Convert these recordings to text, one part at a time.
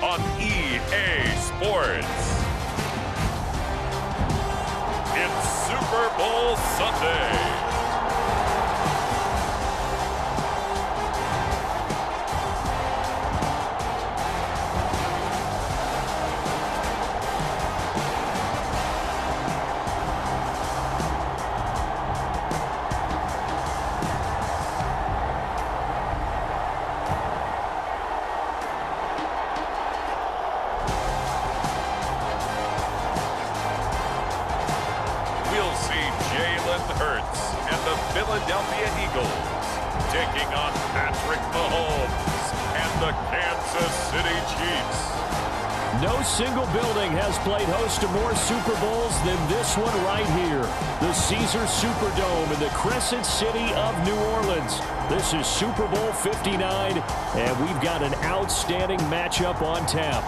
on EA Sports. It's Super Bowl Sunday. We'll see Jalen and the Philadelphia Eagles taking on Patrick Mahomes and the Kansas City Chiefs. No single building has played host to more Super Bowls than this one right here. The Caesars Superdome in the Crescent City of New Orleans. This is Super Bowl 59, and we've got an outstanding matchup on tap.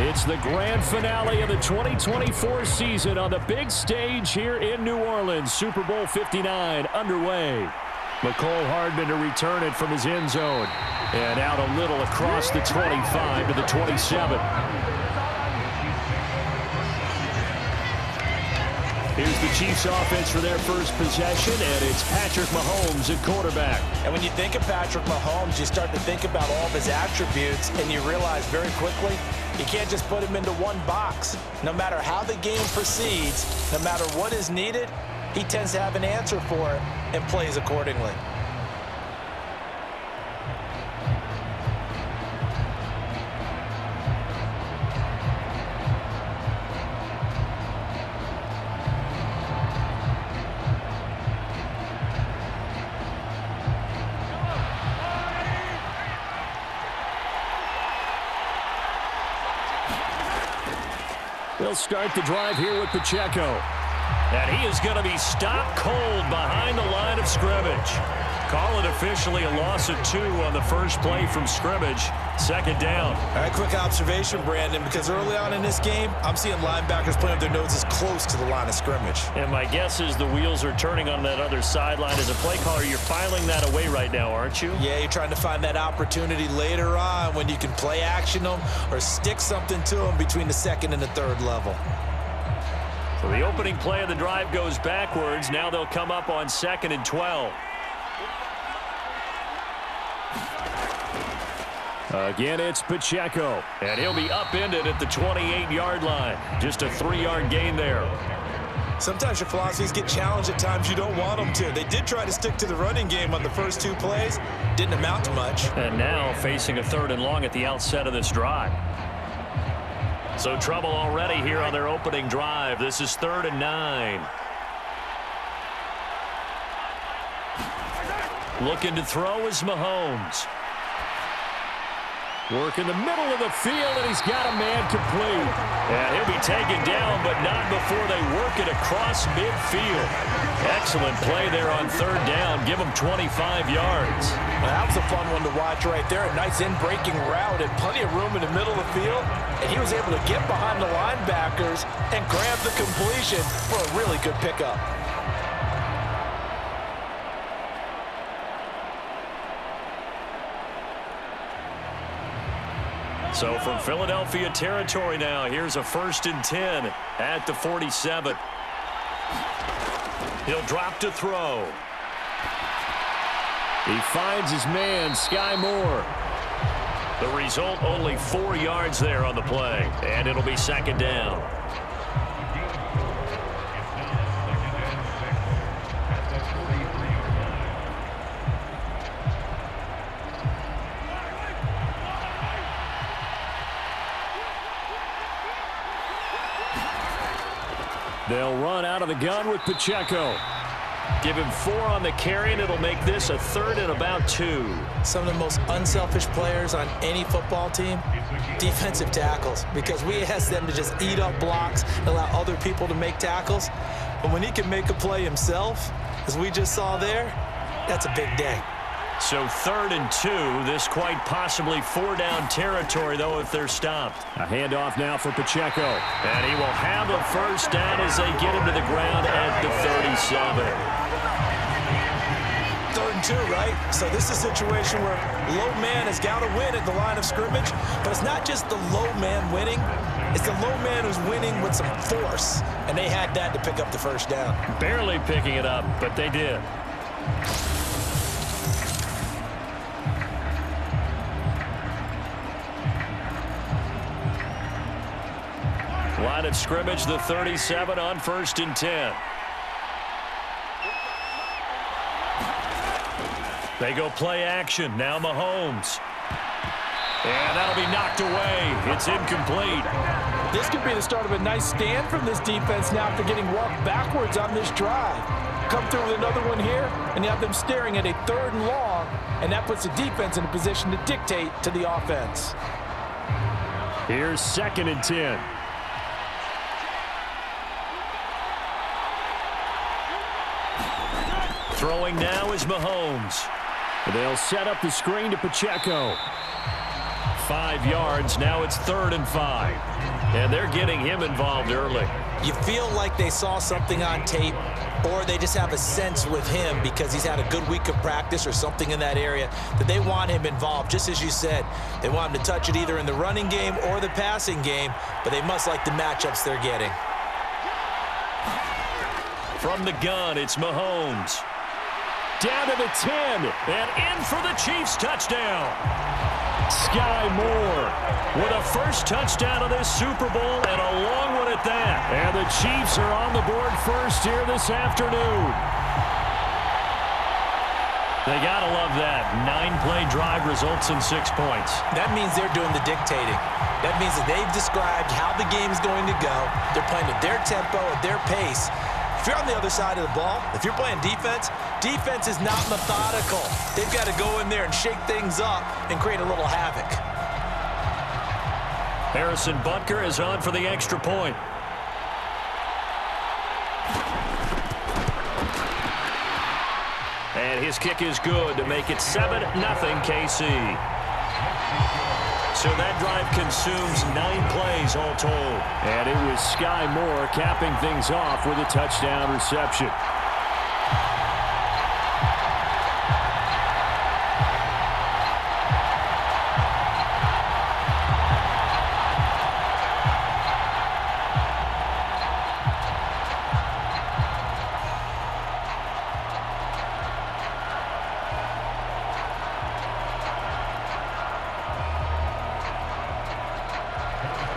It's the grand finale of the 2024 season on the big stage here in New Orleans. Super Bowl 59 underway. McCole Hardman to return it from his end zone. And out a little across the 25 to the 27. Here's the Chiefs offense for their first possession, and it's Patrick Mahomes at quarterback. And when you think of Patrick Mahomes, you start to think about all of his attributes, and you realize very quickly you can't just put him into one box. No matter how the game proceeds, no matter what is needed, he tends to have an answer for it and plays accordingly. They'll start the drive here with Pacheco. And he is going to be stopped cold behind the line of scrimmage. Call it officially a loss of 2 on the first play from scrimmage. Second down. All right, quick observation, Brandon, because early on in this game, I'm seeing linebackers putting up their noses close to the line of scrimmage. And my guess is the wheels are turning on that other sideline. As a play caller, you're filing that away right now, aren't you? Yeah, you're trying to find that opportunity later on when you can play action them or stick something to them between the second and the third level. So the opening play of the drive goes backwards. Now they'll come up on 2nd and 12. Again, it's Pacheco, and he'll be upended at the 28-yard line. Just a 3-yard gain there. Sometimes your philosophies get challenged at times you don't want them to. They did try to stick to the running game on the first 2 plays. Didn't amount to much. And now facing a 3rd and long at the outset of this drive. So trouble already here on their opening drive. This is 3rd and 9. Looking to throw is Mahomes. Work in the middle of the field, and he's got a man complete. And he'll be taken down, but not before they work it across midfield. Excellent play there on third down. Give him 25 yards. Well, that was a fun one to watch right there. A nice in-breaking route and plenty of room in the middle of the field. And he was able to get behind the linebackers and grab the completion for a really good pickup. So from Philadelphia territory now, here's a 1st and 10 at the 47. He'll drop to throw. He finds his man, Sky Moore. The result, only 4 yards there on the play, and it'll be 2nd down. They'll run out of the gun with Pacheco. Give him 4 on the carry, and it'll make this a 3rd and about 2. Some of the most unselfish players on any football team, defensive tackles, because we ask them to just eat up blocks and allow other people to make tackles. But when he can make a play himself, as we just saw there, that's a big day. So 3rd and 2, this quite possibly 4-down territory, though, if they're stopped. A handoff now for Pacheco. And he will have a 1st down as they get him to the ground at the 37. 3rd and 2, right? So this is a situation where low man has got to win at the line of scrimmage, but it's not just the low man winning. It's the low man who's winning with some force, and they had that to pick up the 1st down. Barely picking it up, but they did. Line of scrimmage, the 37 on 1st and 10. They go play action. Now Mahomes. And that'll be knocked away. It's incomplete. This could be the start of a nice stand from this defense now after getting walked backwards on this drive. Come through with another one here, and you have them staring at a 3rd and long, and that puts the defense in a position to dictate to the offense. Here's 2nd and 10. Throwing now is Mahomes. They'll set up the screen to Pacheco. 5 yards. Now it's 3rd and 5. And they're getting him involved early. You feel like they saw something on tape, or they just have a sense with him because he's had a good week of practice or something in that area that they want him involved. Just as you said, they want him to touch it either in the running game or the passing game, but they must like the matchups they're getting. From the gun, it's Mahomes. Down to the 10, and in for the Chiefs touchdown. Sky Moore with a 1st touchdown of this Super Bowl, and a long one at that. And the Chiefs are on the board first here this afternoon. They got to love that. 9-play drive results in 6 points. That means they're doing the dictating. That means that they've described how the game's going to go. They're playing at their tempo, at their pace. If you're on the other side of the ball, if you're playing defense, defense is not methodical. They've got to go in there and shake things up and create a little havoc. Harrison Butker is on for the extra point. And his kick is good to make it 7-0 KC. So that drive consumes 9 plays all told. And it was Sky Moore capping things off with a touchdown reception.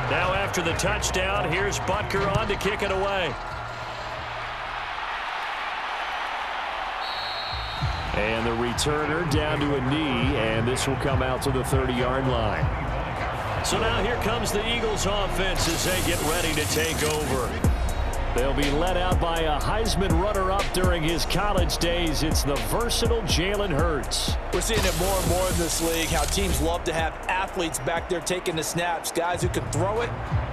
Now after the touchdown, here's Butker on to kick it away. And the returner down to a knee, and this will come out to the 30-yard line. So now here comes the Eagles offense as they get ready to take over. They'll be led out by a Heisman runner-up during his college days. It's the versatile Jalen Hurts. We're seeing it more and more in this league, how teams love to have athletes back there taking the snaps, guys who can throw it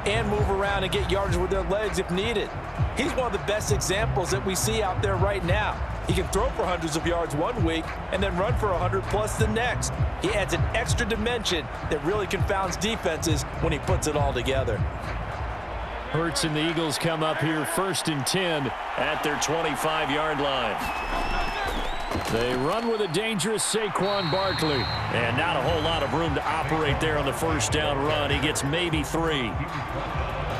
and move around and get yardage with their legs if needed. He's one of the best examples that we see out there right now. He can throw for hundreds of yards one week and then run for 100+ the next. He adds an extra dimension that really confounds defenses when he puts it all together. Hurts and the Eagles come up here 1st and 10 at their 25-yard line. They run with a dangerous Saquon Barkley. And not a whole lot of room to operate there on the first down run. He gets maybe 3.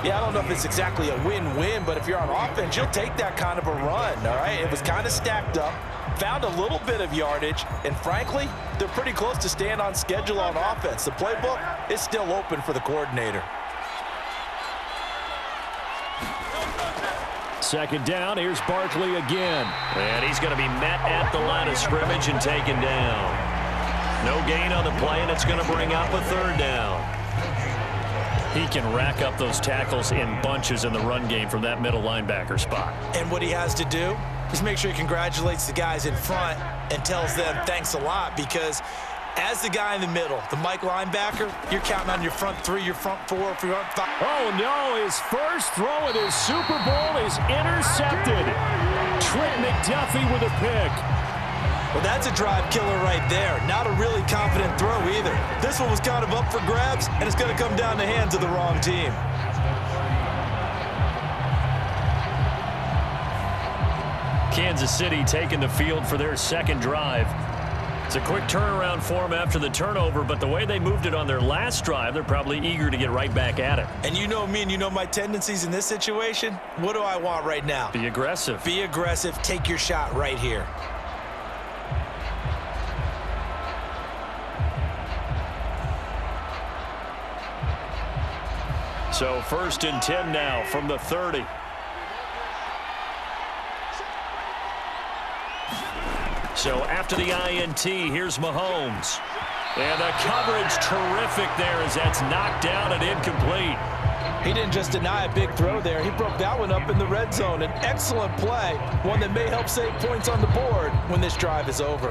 Yeah, I don't know if it's exactly a win-win, but if you're on offense, you'll take that kind of a run, all right? It was kind of stacked up, found a little bit of yardage, and frankly, they're pretty close to staying on schedule on offense. The playbook is still open for the coordinator. 2nd down, here's Barkley again. And he's going to be met at the line of scrimmage and taken down. No gain on the play, and it's going to bring up a 3rd down. He can rack up those tackles in bunches in the run game from that middle linebacker spot. And what he has to do is make sure he congratulates the guys in front and tells them thanks a lot, because as the guy in the middle, the Mike linebacker, you're counting on your front 3, your front 4, your front 5. Oh, no, his first throw of his Super Bowl is intercepted. Trent McDuffie with a pick. Well, that's a drive killer right there. Not a really confident throw either. This one was kind of up for grabs, and it's going to come down the hands of the wrong team. Kansas City taking the field for their 2nd drive. It's a quick turnaround for them after the turnover, but the way they moved it on their last drive, they're probably eager to get right back at it. And you know me and you know my tendencies in this situation. What do I want right now? Be aggressive. Be aggressive. Take your shot right here. So 1st and 10 now from the 30. So after the INT, here's Mahomes. And the coverage terrific there as that's knocked down and incomplete. He didn't just deny a big throw there. He broke that one up in the red zone. An excellent play, one that may help save points on the board when this drive is over.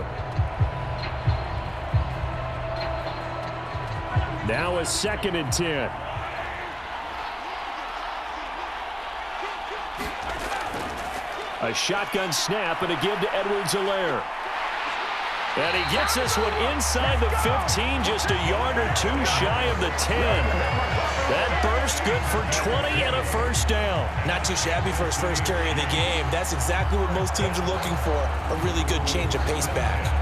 Now a 2nd and 10. A shotgun snap and a give to Edwards-Helaire. And he gets this one inside the 15, just a yard or 2 shy of the 10. That burst good for 20 and a 1st down. Not too shabby for his first carry of the game. That's exactly what most teams are looking for, a really good change of pace back.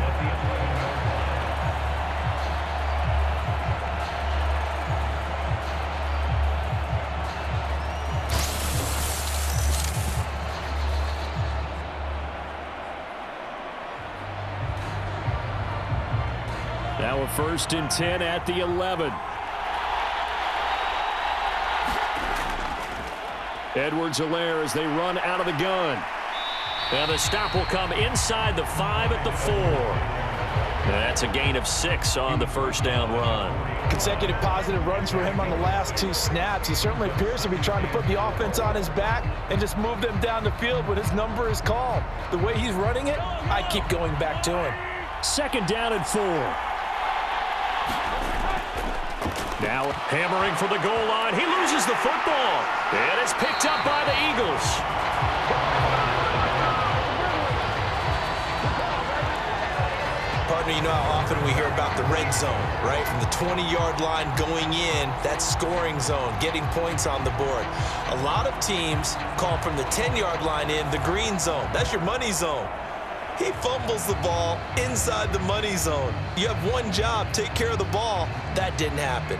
Now a 1st and 10 at the 11. Edwards-Helaire as they run out of the gun. And the stop will come inside the 5 at the 4. And that's a gain of 6 on the 1st down run. Consecutive positive runs for him on the last 2 snaps. He certainly appears to be trying to put the offense on his back and just move them down the field when his number is called. The way he's running it, I keep going back to him. 2nd down and 4. Now hammering for the goal line. He loses the football. And it's picked up by the Eagles. Partner, you know how often we hear about the red zone, right? From the 20-yard line going in, that scoring zone, getting points on the board. A lot of teams call from the 10-yard line in the green zone. That's your money zone. He fumbles the ball inside the money zone. You have one job, take care of the ball. That didn't happen.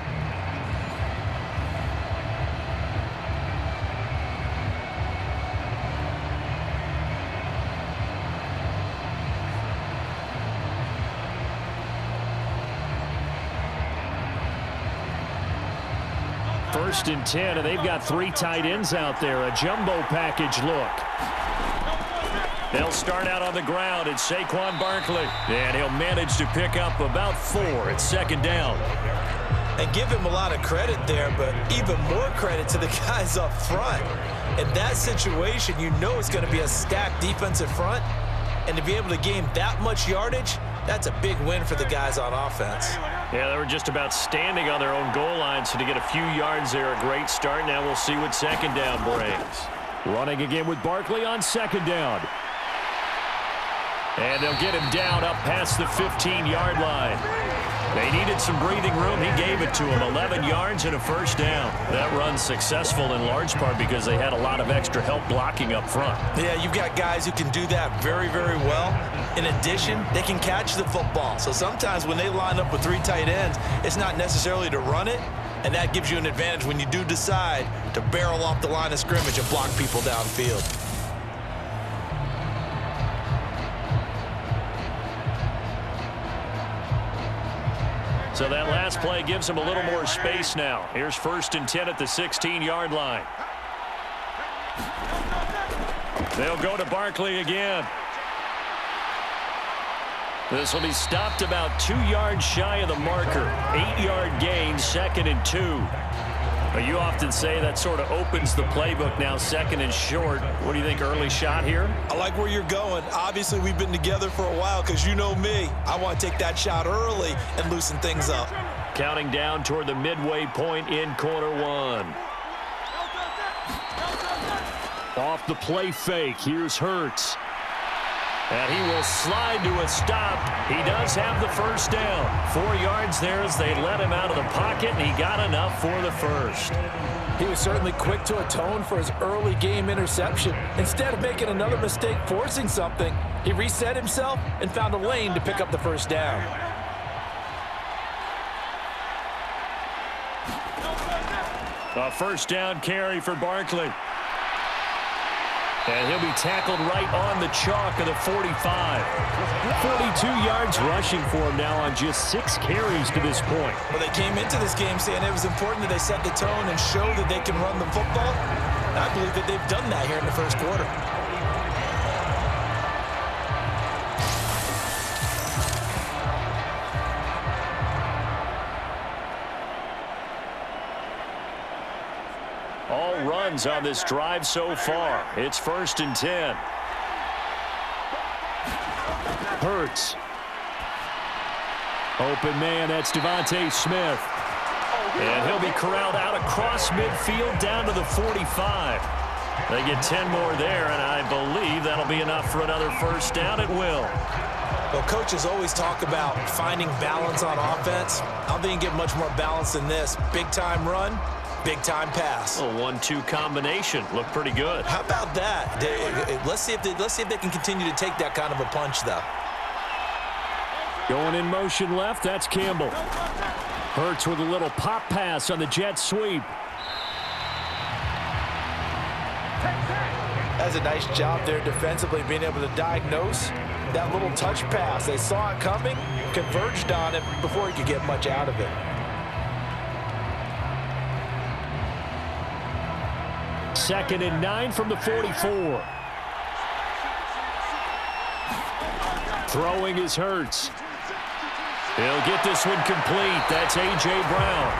First and 10, and they've got 3 tight ends out there. A jumbo package look. They'll start out on the ground. It's Saquon Barkley. And he'll manage to pick up about 4 at 2nd down. And give him a lot of credit there, but even more credit to the guys up front. In that situation, you know it's going to be a stacked defensive front. And to be able to gain that much yardage, that's a big win for the guys on offense. Yeah, they were just about standing on their own goal line, so to get a few yards there, a great start. Now we'll see what second down brings. Running again with Barkley on second down. And they'll get him down up past the 15-yard line. They needed some breathing room. He gave it to him. 11 yards and a first down. That run's successful in large part because they had a lot of extra help blocking up front. Yeah, you've got guys who can do that very, very well. In addition, they can catch the football. So sometimes when they line up with 3 tight ends, it's not necessarily to run it, and that gives you an advantage when you do decide to barrel off the line of scrimmage and block people downfield. So that last play gives them a little more space now. Here's 1st and 10 at the 16-yard line. They'll go to Barkley again. This will be stopped about 2 yards shy of the marker. 8-yard gain, 2nd and 2. But you often say that sort of opens the playbook now, 2nd and short. What do you think, early shot here? I like where you're going. Obviously, we've been together for a while because you know me. I want to take that shot early and loosen things up. Counting down toward the midway point in quarter 1. Off the play fake, here's Hurts. And he will slide to a stop. He does have the first down. 4 yards there as they let him out of the pocket, and he got enough for the first. He was certainly quick to atone for his early game interception. Instead of making another mistake forcing something, he reset himself and found a lane to pick up the first down. A first down carry for Barkley. And he'll be tackled right on the chalk of the 45. 42 yards rushing for him now on just 6 carries to this point. Well, they came into this game saying it was important that they set the tone and show that they can run the football. And I believe that they've done that here in the first quarter. All runs on this drive so far. It's 1st and 10. Hurts. Open man, that's Devontae Smith. And he'll be corralled out across midfield down to the 45. They get 10 more there, and I believe that'll be enough for another first down. It will. Well, coaches always talk about finding balance on offense. I don't think you can get much more balance than this. Big-time run. Big-time pass. A 1-2 combination. Looked pretty good. How about that? Let's see if they can continue to take that kind of a punch, though. Going in motion left, that's Campbell. Hurts with a little pop pass on the jet sweep. That's a nice job there defensively, being able to diagnose that little touch pass. They saw it coming, converged on it before he could get much out of it. Second and 9 from the 44. Throwing is Hurts. He'll get this one complete. That's A.J. Brown.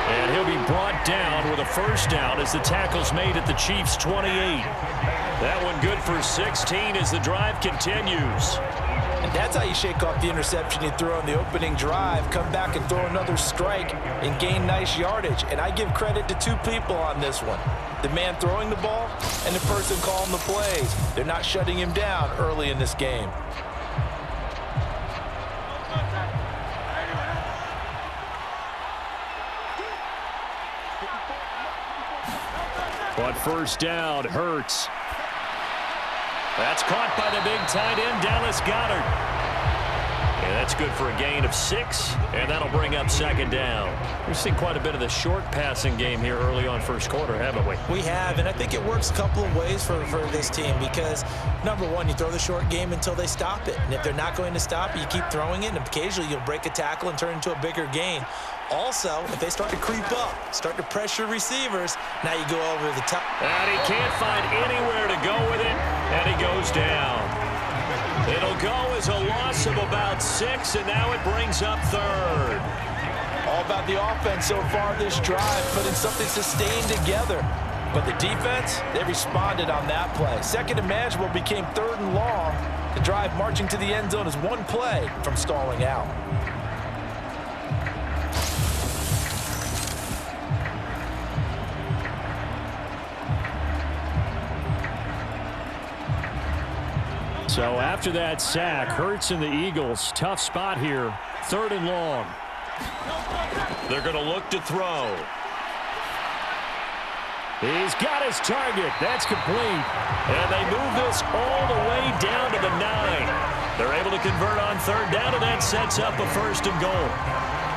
And he'll be brought down with a first down as the tackle's made at the Chiefs' 28. That one good for 16 as the drive continues. And that's how you shake off the interception you threw on the opening drive, come back and throw another strike and gain nice yardage. And I give credit to 2 people on this one. The man throwing the ball and the person calling the plays. They're not shutting him down early in this game. But first down, Hurts. That's caught by the big tight end, Dallas Goedert. And that's good for a gain of 6, and that'll bring up second down. We've seen quite a bit of the short passing game here early on first quarter, haven't we? We have, and I think it works a couple of ways for this team because, number one, you throw the short game until they stop it. And if they're not going to stop it, you keep throwing it, and occasionally you'll break a tackle and turn it into a bigger gain. Also, if they start to creep up, start to pressure receivers, now you go over the top. And he can't find anywhere to go with it, and he goes down. It'll go as a loss of about 6, and now it brings up third. All about the offense so far this drive, putting something sustained together. But the defense, they responded on that play. Second and manageable became 3rd and long. The drive marching to the end zone is one play from stalling out. So after that sack, Hurts and the Eagles, tough spot here. 3rd and long. They're going to look to throw. He's got his target. That's complete. And they move this all the way down to the 9. They're able to convert on 3rd down, and that sets up a 1st and goal.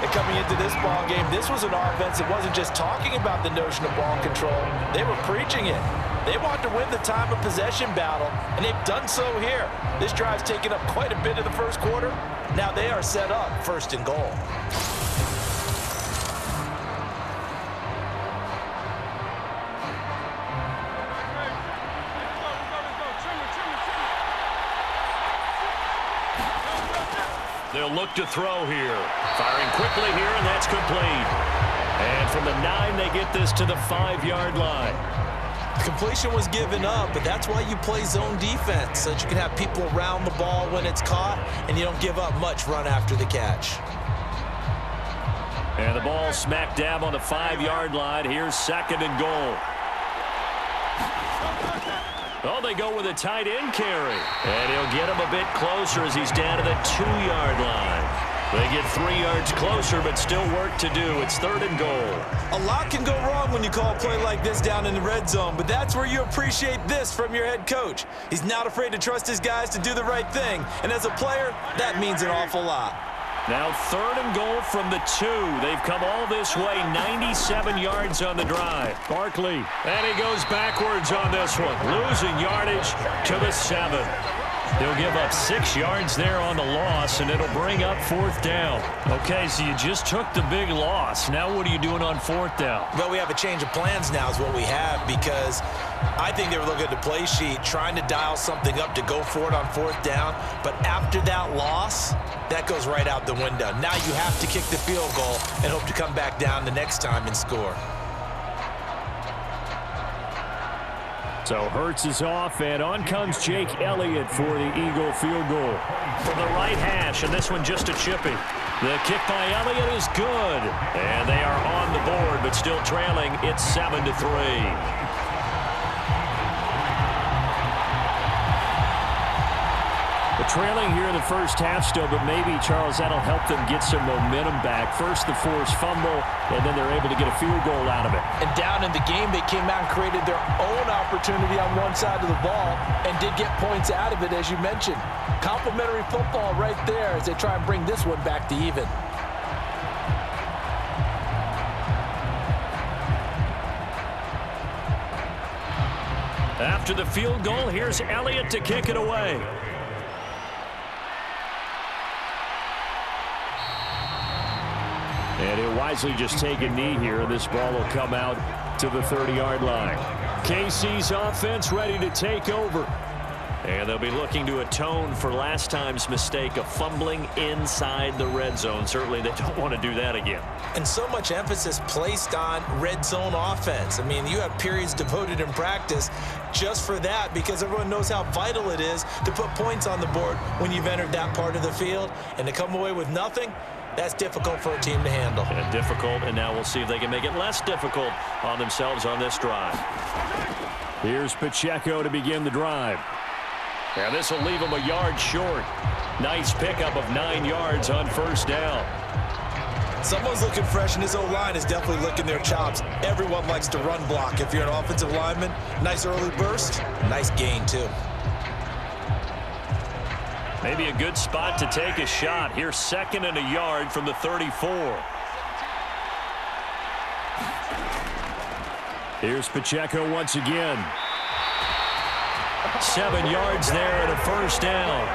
And coming into this ball game, this was an offense that wasn't just talking about the notion of ball control. They were preaching it. They want to win the time of possession battle, and they've done so here. This drive's taken up quite a bit of the first quarter. Now they are set up 1st and goal. They'll look to throw here. Firing quickly here, and that's complete. And from the 9, they get this to the 5-yard line. Completion was given up, but that's why you play zone defense, so that you can have people around the ball when it's caught, and you don't give up much run after the catch. And the ball smack dab on the 5-yard line. Here's 2nd and goal. Oh, they go with a tight end carry. And he'll get him a bit closer as he's down to the 2-yard line. They get 3 yards closer, but still work to do. It's 3rd and goal. A lot can go wrong when you call a play like this down in the red zone, but that's where you appreciate this from your head coach. He's not afraid to trust his guys to do the right thing, and as a player, that means an awful lot. Now 3rd and goal from the 2. They've come all this way, 97 yards on the drive. Barkley, and he goes backwards on this one, losing yardage to the 7. They'll give up 6 yards there on the loss, and it'll bring up 4th down. Okay, so you just took the big loss. Now what are you doing on 4th down? Well, we have a change of plans now is what we have, because I think they were looking at the play sheet, trying to dial something up to go for it on 4th down. But after that loss, that goes right out the window. Now you have to kick the field goal and hope to come back down the next time and score. So Hurts is off, and on comes Jake Elliott for the Eagle field goal. From the right hash, and this one just a chippy. The kick by Elliott is good, and they are on the board, but still trailing. It's 7-3. Trailing here in the first half still, but maybe, Charles, that'll help them get some momentum back. First, the forced fumble, and then they're able to get a field goal out of it. And down in the game, they came out and created their own opportunity on one side of the ball and did get points out of it, as you mentioned. Complimentary football right there as they try and bring this one back to even. After the field goal, here's Elliott to kick it away. And he'll wisely just take a knee here, and this ball will come out to the 30-yard line. KC's offense ready to take over. And they'll be looking to atone for last time's mistake of fumbling inside the red zone. Certainly they don't want to do that again. And so much emphasis placed on red zone offense. I mean, you have periods devoted in practice just for that, because everyone knows how vital it is to put points on the board when you've entered that part of the field. And to come away with nothing, that's difficult for a team to handle. And difficult, and now we'll see if they can make it less difficult on themselves on this drive. Here's Pacheco to begin the drive. And this will leave him a yard short. Nice pickup of 9 yards on 1st down. Someone's looking fresh, and his O-line is definitely licking their chops. Everyone likes to run block. If you're an offensive lineman, nice early burst, nice gain too. Maybe a good spot to take a shot. Here's 2nd and a yard from the 34. Here's Pacheco once again. 7 yards there and a 1st down.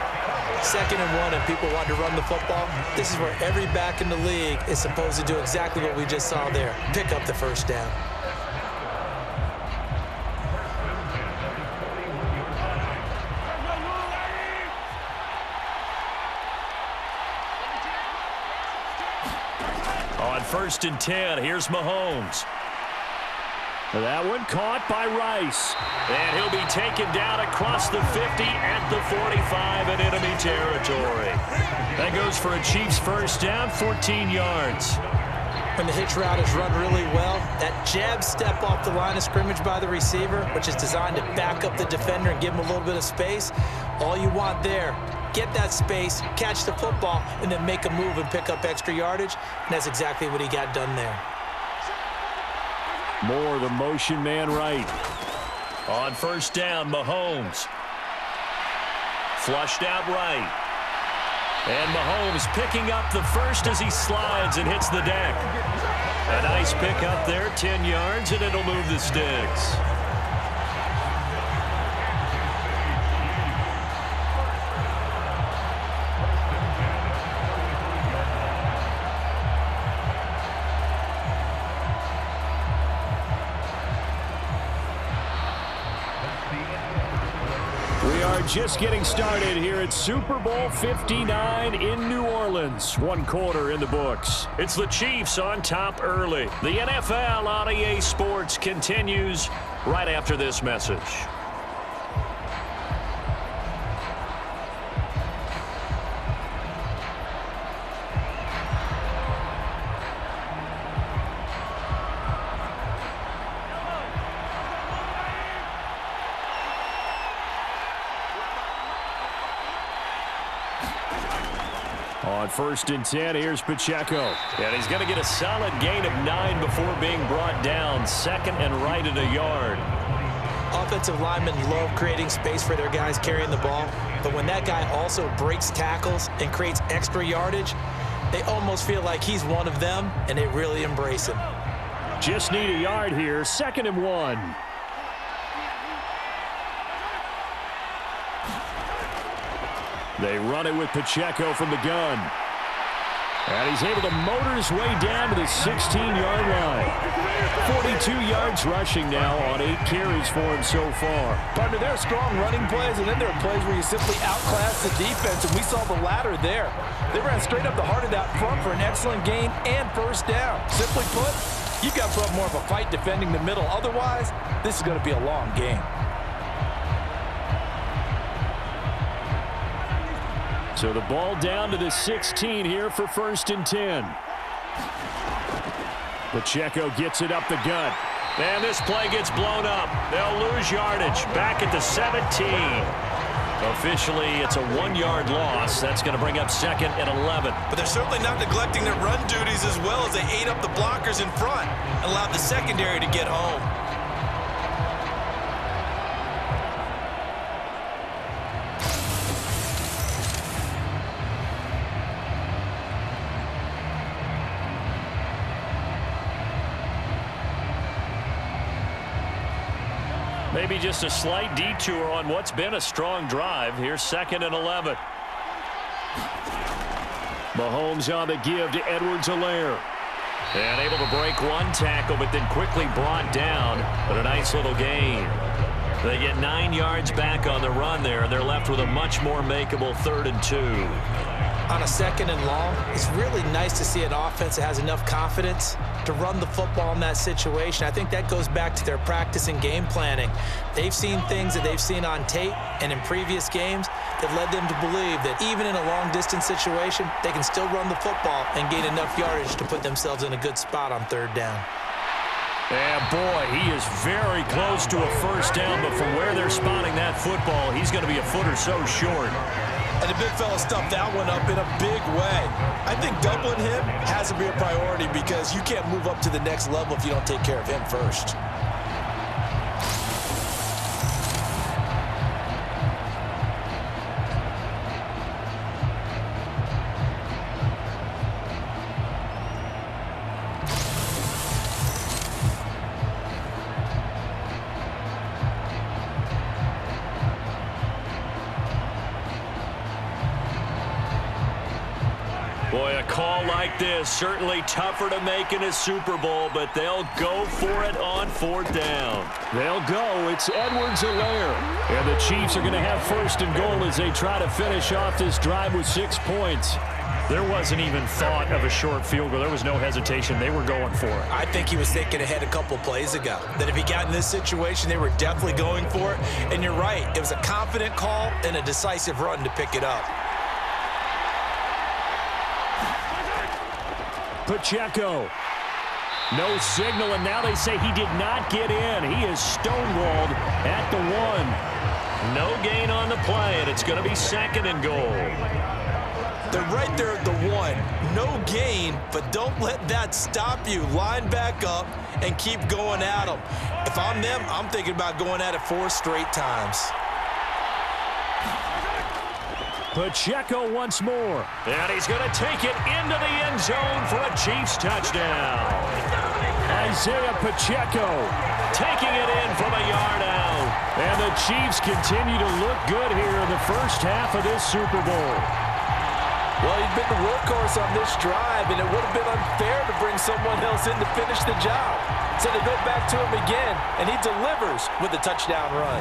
2nd and 1, and people want to run the football. This is where every back in the league is supposed to do exactly what we just saw there. Pick up the 1st down. first and 10. Here's Mahomes. That one caught by Rice. And he'll be taken down across the 50 at the 45 in enemy territory. That goes for a Chiefs first down, 14 yards. When the hitch route is run really well, that jab step off the line of scrimmage by the receiver, which is designed to back up the defender and give him a little bit of space, all you want there, get that space, catch the football, and then make a move and pick up extra yardage, and that's exactly what he got done there. More the motion man right. On first down, Mahomes. Flushed out right. And Mahomes picking up the first as he slides and hits the deck. A nice pick up there, 10 yards, and it'll move the sticks. Just getting started here at Super Bowl 59 in New Orleans. One quarter in the books. It's the Chiefs on top early. The NFL on EA Sports continues right after this message. On first and 10, here's Pacheco. And he's going to get a solid gain of 9 before being brought down. Second and right at a yard. Offensive linemen love creating space for their guys carrying the ball. But when that guy also breaks tackles and creates extra yardage, they almost feel like he's one of them, and they really embrace him. Just need a yard here. Second and 1. They run it with Pacheco from the gun. And he's able to motor his way down to the 16-yard line. 42 yards rushing now on 8 carries for him so far. Partner, there are strong running plays, and then there are plays where you simply outclass the defense, and we saw the latter there. They ran straight up the heart of that front for an excellent gain and first down. Simply put, you've got to put up more of a fight defending the middle. Otherwise, this is going to be a long game. So the ball down to the 16 here for first and 10. Pacheco gets it up the gut. And this play gets blown up. They'll lose yardage back at the 17. Officially, it's a 1-yard loss. That's going to bring up second and 11. But they're certainly not neglecting their run duties as well as they ate up the blockers in front and allowed the secondary to get home. Maybe just a slight detour on what's been a strong drive. Here's second and 11. Mahomes on the give to Edwards-Helaire. And able to break one tackle, but then quickly brought down. But a nice little gain. They get 9 yards back on the run there, and they're left with a much more makeable 3rd and 2. On a second and long, it's really nice to see an offense that has enough confidence to run the football in that situation. I think that goes back to their practice and game planning. They've seen things that they've seen on tape and in previous games that led them to believe that even in a long-distance situation, they can still run the football and gain enough yardage to put themselves in a good spot on 3rd down. And boy, he is very close to a first down, but from where they're spotting that football, he's going to be a foot or so short. And the big fella stuffed that one up in a big way. I think doubling him has to be a priority because you can't move up to the next level if you don't take care of him first. Boy, a call like this, certainly tougher to make in a Super Bowl, but they'll go for it on 4th down. They'll go. It's Edwards-Helaire. And the Chiefs are going to have 1st and goal as they try to finish off this drive with 6 points. There wasn't even thought of a short field goal. There was no hesitation. They were going for it. I think he was thinking ahead a couple plays ago, that if he got in this situation, they were definitely going for it. And you're right, it was a confident call and a decisive run to pick it up. Pacheco. No signal, and now they say he did not get in. He is stonewalled at the 1. No gain on the play, and it's going to be 2nd and goal. They're right there at the 1. No gain, but don't let that stop you. Line back up and keep going at them. If I'm them, I'm thinking about going at it 4 straight times. Pacheco once more. And he's going to take it into the end zone for a Chiefs touchdown. Isaiah Pacheco taking it in from a yard out. And the Chiefs continue to look good here in the first half of this Super Bowl. Well, he's been the workhorse on this drive, and it would have been unfair to bring someone else in to finish the job. So they go back to him again, and he delivers with a touchdown run.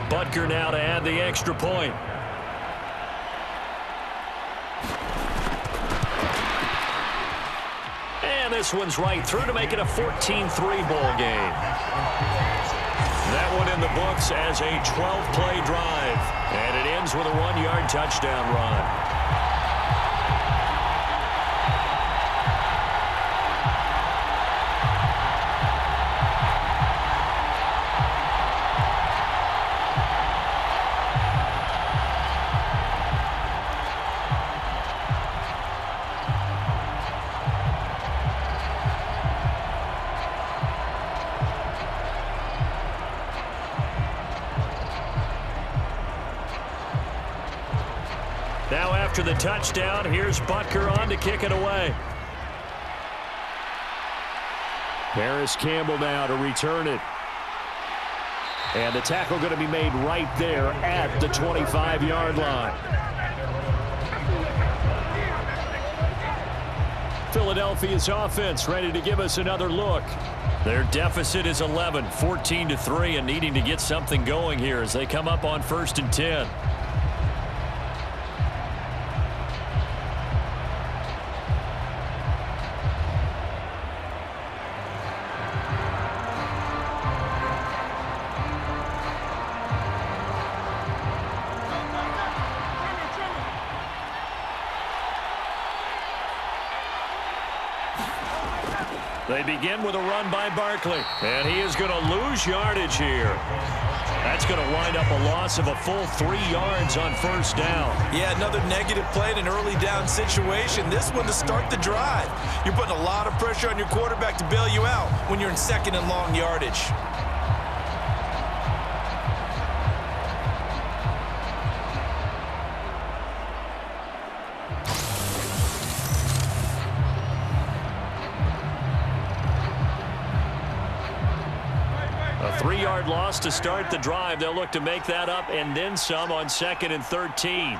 Butker now to add the extra point. And this one's right through to make it a 14-3 ball game. That one in the books as a 12-play drive. And it ends with a 1-yard touchdown run. Now after the touchdown, here's Butker on to kick it away. Paris Campbell now to return it. And the tackle going to be made right there at the 25-yard line. Philadelphia's offense ready to give us another look. Their deficit is 11, 14-3, and needing to get something going here as they come up on 1st and 10. They begin with a run by Barkley, and he is going to lose yardage here. That's going to wind up a loss of a full 3 yards on 1st down. Yeah, another negative play in an early down situation. This one to start the drive. You're putting a lot of pressure on your quarterback to bail you out when you're in 2nd and long yardage. A 3-yard loss to start the drive. They'll look to make that up and then some on 2nd and 13.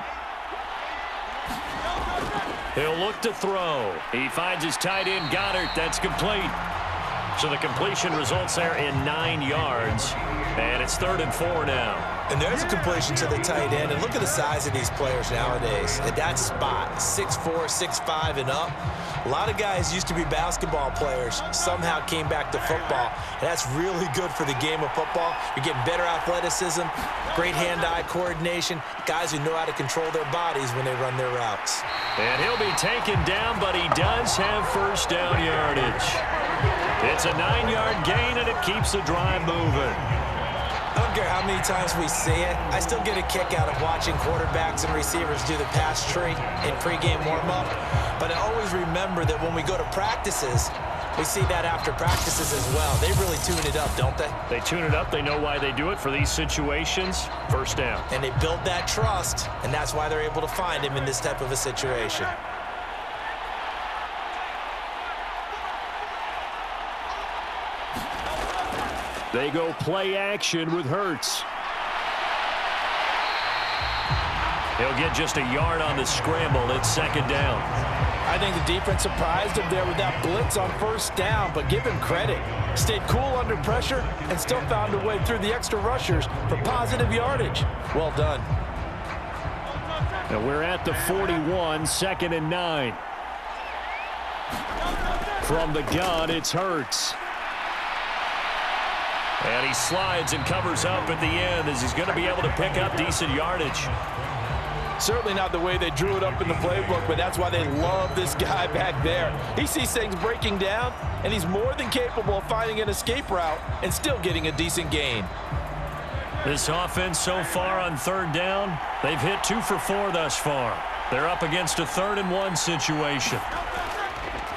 He'll look to throw. He finds his tight end, Goddard. That's complete. So the completion results there in 9 yards. And it's 3rd and 4 now. And there's a completion to the tight end. And look at the size of these players nowadays. At that spot, 6'4", 6'5", and up. A lot of guys used to be basketball players, somehow came back to football. And that's really good for the game of football. You're getting better athleticism, great hand-eye coordination, guys who know how to control their bodies when they run their routes. And he'll be taken down, but he does have 1st down yardage. It's a 9-yard gain, and it keeps the drive moving. I don't care how many times we see it. I still get a kick out of watching quarterbacks and receivers do the pass tree in pregame warm-up. But I always remember that when we go to practices, we see that after practices as well. They really tune it up, don't they? They tune it up. They know why they do it for these situations. 1st down. And they build that trust, and that's why they're able to find him in this type of a situation. They go play action with Hurts. He'll get just a yard on the scramble. It's second down. I think the defense surprised him there with that blitz on first down, but give him credit. Stayed cool under pressure and still found a way through the extra rushers for positive yardage. Well done. And we're at the 41, second and 9. From the gun, it's Hurts. And he slides and covers up at the end as he's going to be able to pick up decent yardage. Certainly not the way they drew it up in the playbook, but that's why they love this guy back there. He sees things breaking down, and he's more than capable of finding an escape route and still getting a decent gain. This offense so far on third down, they've hit 2 for 4 thus far. They're up against a 3rd and 1 situation.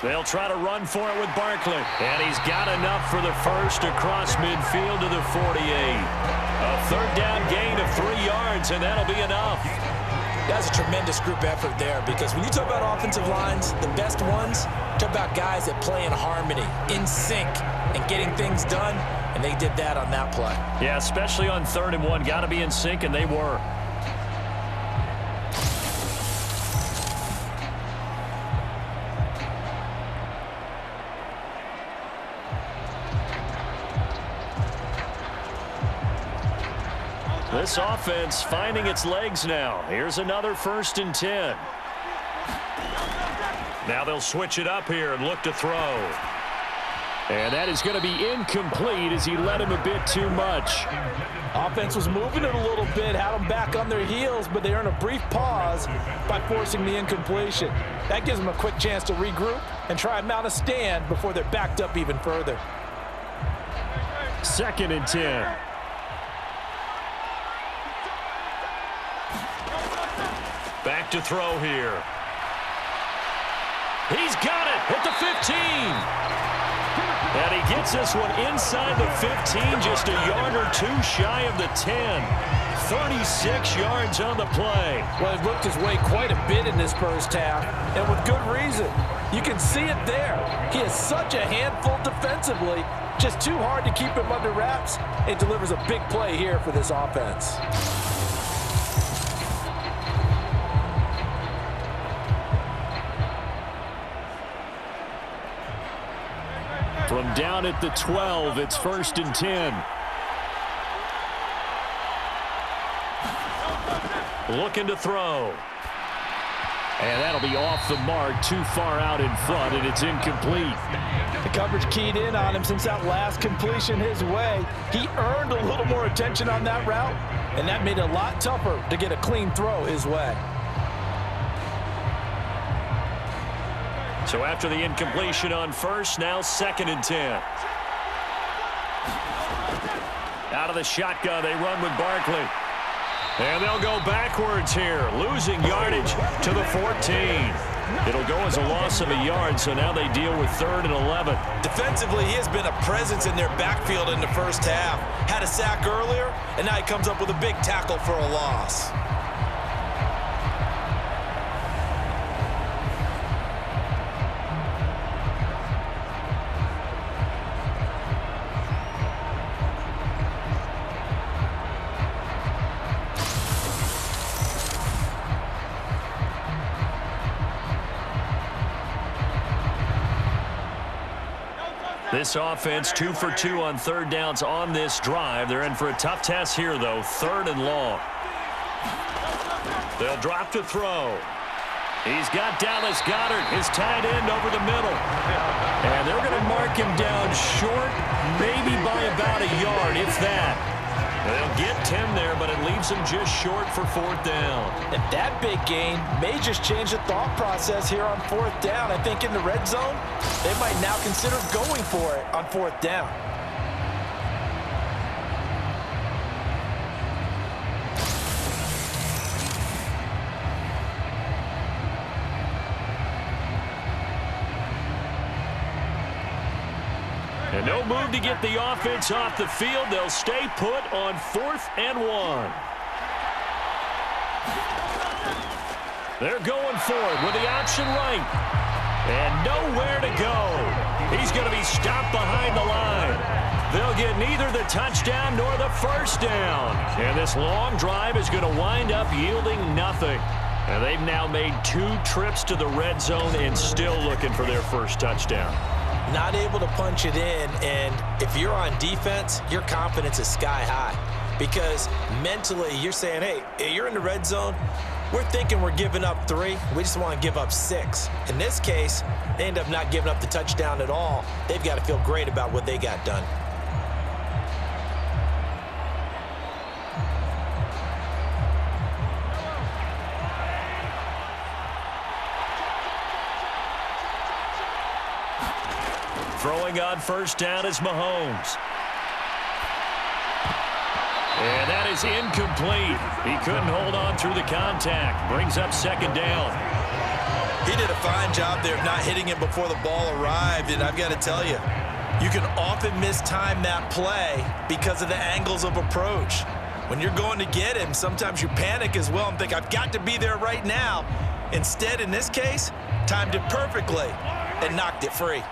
They'll try to run for it with Barkley. And he's got enough for the first across midfield to the 48. A third down gain of 3 yards, and that'll be enough. That's a tremendous group effort there, because when you talk about offensive lines, the best ones, talk about guys that play in harmony, in sync, and getting things done, and they did that on that play. Yeah, especially on 3rd and 1. Got to be in sync, and they were. This offense finding its legs now. Here's another 1st and 10. Now they'll switch it up here and look to throw. And that is going to be incomplete as he led him a bit too much. Offense was moving it a little bit, had them back on their heels, but they earned a brief pause by forcing the incompletion. That gives them a quick chance to regroup and try and mount a stand before they're backed up even further. 2nd and 10. Back to throw here. He's got it at the 15. And he gets this one inside the 15, just a yard or 2 shy of the 10. 36 yards on the play. Well, he worked his way quite a bit in this first half, and with good reason. You can see it there. He is such a handful defensively, just too hard to keep him under wraps. It delivers a big play here for this offense. From down at the 12, it's 1st and 10. Looking to throw. And that'll be off the mark, too far out in front, and it's incomplete. The coverage keyed in on him since that last completion his way. He earned a little more attention on that route, and that made it a lot tougher to get a clean throw his way. So after the incompletion on 1st, now 2nd and 10. Out of the shotgun, they run with Barkley. And they'll go backwards here, losing yardage to the 14. It'll go as a loss of a yard, so now they deal with 3rd and 11. Defensively, he has been a presence in their backfield in the first half. Had a sack earlier, and now he comes up with a big tackle for a loss. This offense 2 for 2 on 3rd downs on this drive. They're in for a tough test here, though. 3rd and long. They'll drop to throw. He's got Dallas Goedert, his tight end, over the middle. And they're going to mark him down short, maybe by about a yard, if that. They'll get 10 there, but it leaves him just short for 4th down. And that big gain may just change the thought process here on 4th down. I think in the red zone, they might now consider going for it on 4th down. And no move to get the offense off the field. They'll stay put on 4th and 1. They're going for it with the option right. And nowhere to go. He's going to be stopped behind the line. They'll get neither the touchdown nor the first down. And this long drive is going to wind up yielding nothing. And they've now made 2 trips to the red zone and still looking for their first touchdown. Not able to punch it in, and if you're on defense, your confidence is sky high. Because mentally, you're saying, hey, you're in the red zone. We're thinking we're giving up 3. We just want to give up 6. In this case, they end up not giving up the touchdown at all. They've got to feel great about what they got done. Throwing on first down is Mahomes. And that is incomplete. He couldn't hold on through the contact. Brings up second down. He did a fine job there of not hitting him before the ball arrived, and I've got to tell you, you can often mistime that play because of the angles of approach. When you're going to get him, sometimes you panic as well and think, I've got to be there right now. Instead, in this case, timed it perfectly and knocked it free.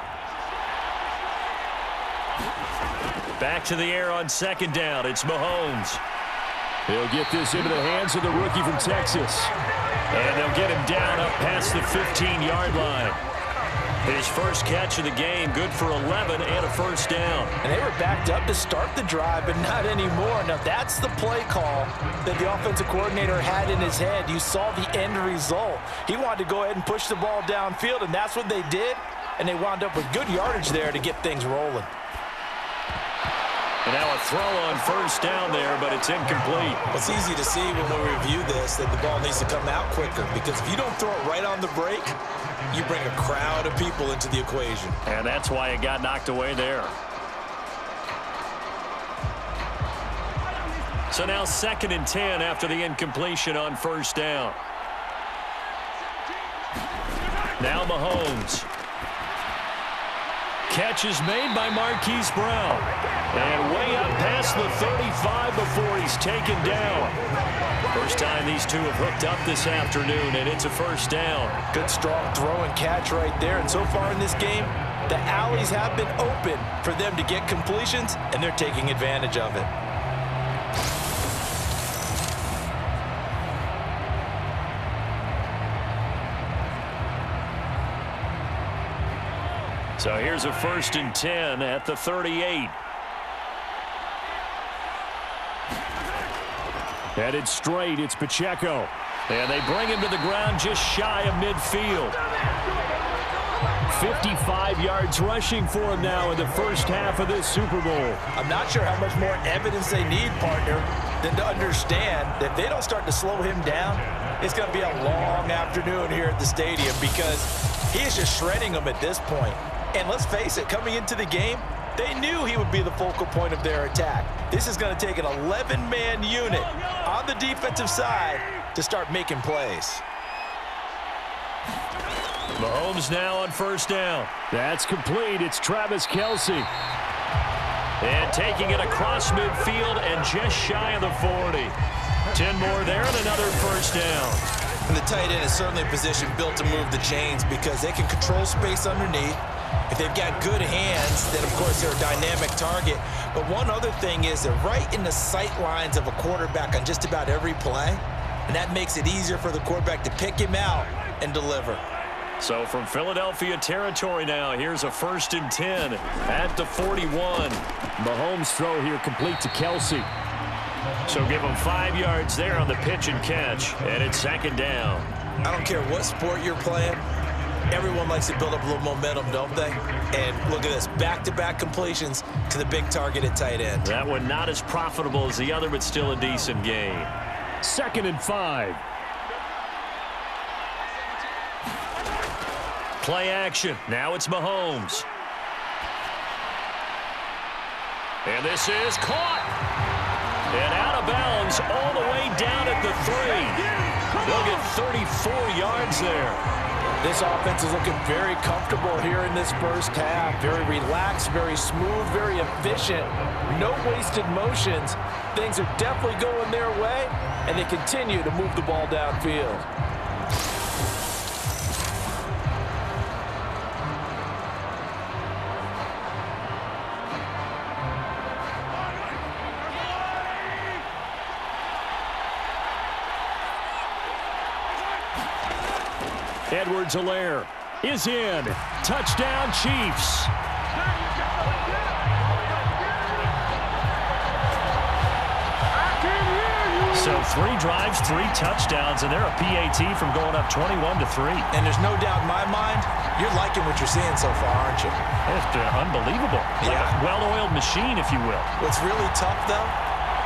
Back to the air on second down. It's Mahomes. He'll get this into the hands of the rookie from Texas. And they'll get him down up past the 15-yard line. His first catch of the game, good for 11 and a first down. And they were backed up to start the drive, but not anymore. Now, that's the play call that the offensive coordinator had in his head. You saw the end result. He wanted to go ahead and push the ball downfield, and that's what they did. And they wound up with good yardage there to get things rolling. And now a throw on first down there, but it's incomplete. It's easy to see when we review this that the ball needs to come out quicker, because if you don't throw it right on the break, you bring a crowd of people into the equation. And that's why it got knocked away there. So now 2nd and 10 after the incompletion on first down. Now Mahomes. Catch is made by Marquise Brown. And way up past the 35 before he's taken down. First time these two have hooked up this afternoon, and it's a first down. Good strong throw and catch right there. And so far in this game, the alleys have been open for them to get completions, and they're taking advantage of it. So here's a 1st and 10 at the 38. Headed straight, it's Pacheco. And they bring him to the ground just shy of midfield. 55 yards rushing for him now in the first half of this Super Bowl. I'm not sure how much more evidence they need, partner, than to understand that if they don't start to slow him down, it's going to be a long afternoon here at the stadium, because he is just shredding them at this point. And let's face it, coming into the game, they knew he would be the focal point of their attack. This is going to take an 11-man unit on the defensive side to start making plays. Mahomes now on first down. That's complete. It's Travis Kelce. And taking it across midfield and just shy of the 40. 10 more there and another first down. And the tight end is certainly a position built to move the chains, because they can control space underneath. If they've got good hands, then, of course, they're a dynamic target. But one other thing is they're right in the sight lines of a quarterback on just about every play, and that makes it easier for the quarterback to pick him out and deliver. So from Philadelphia territory now, here's a 1st and 10 at the 41. Mahomes' throw here complete to Kelce. So give him 5 yards there on the pitch and catch, and it's 2nd down. I don't care what sport you're playing. Everyone likes to build up a little momentum, don't they? And look at this, back-to-back completions to the big target at tight end. That one not as profitable as the other, but still a decent gain. 2nd and 5. Play action. Now it's Mahomes. And this is caught. And out of bounds all the way down at the 3. They'll get 34 yards there. This offense is looking very comfortable here in this first half. Very relaxed, very smooth, very efficient. No wasted motions. Things are definitely going their way, and they continue to move the ball downfield. Edwards-Helaire is in. Touchdown, Chiefs. So 3 drives, 3 touchdowns, and they're a PAT from going up 21-3. And there's no doubt in my mind, you're liking what you're seeing so far, aren't you? It's unbelievable. Like a well-oiled machine, if you will. What's really tough, though,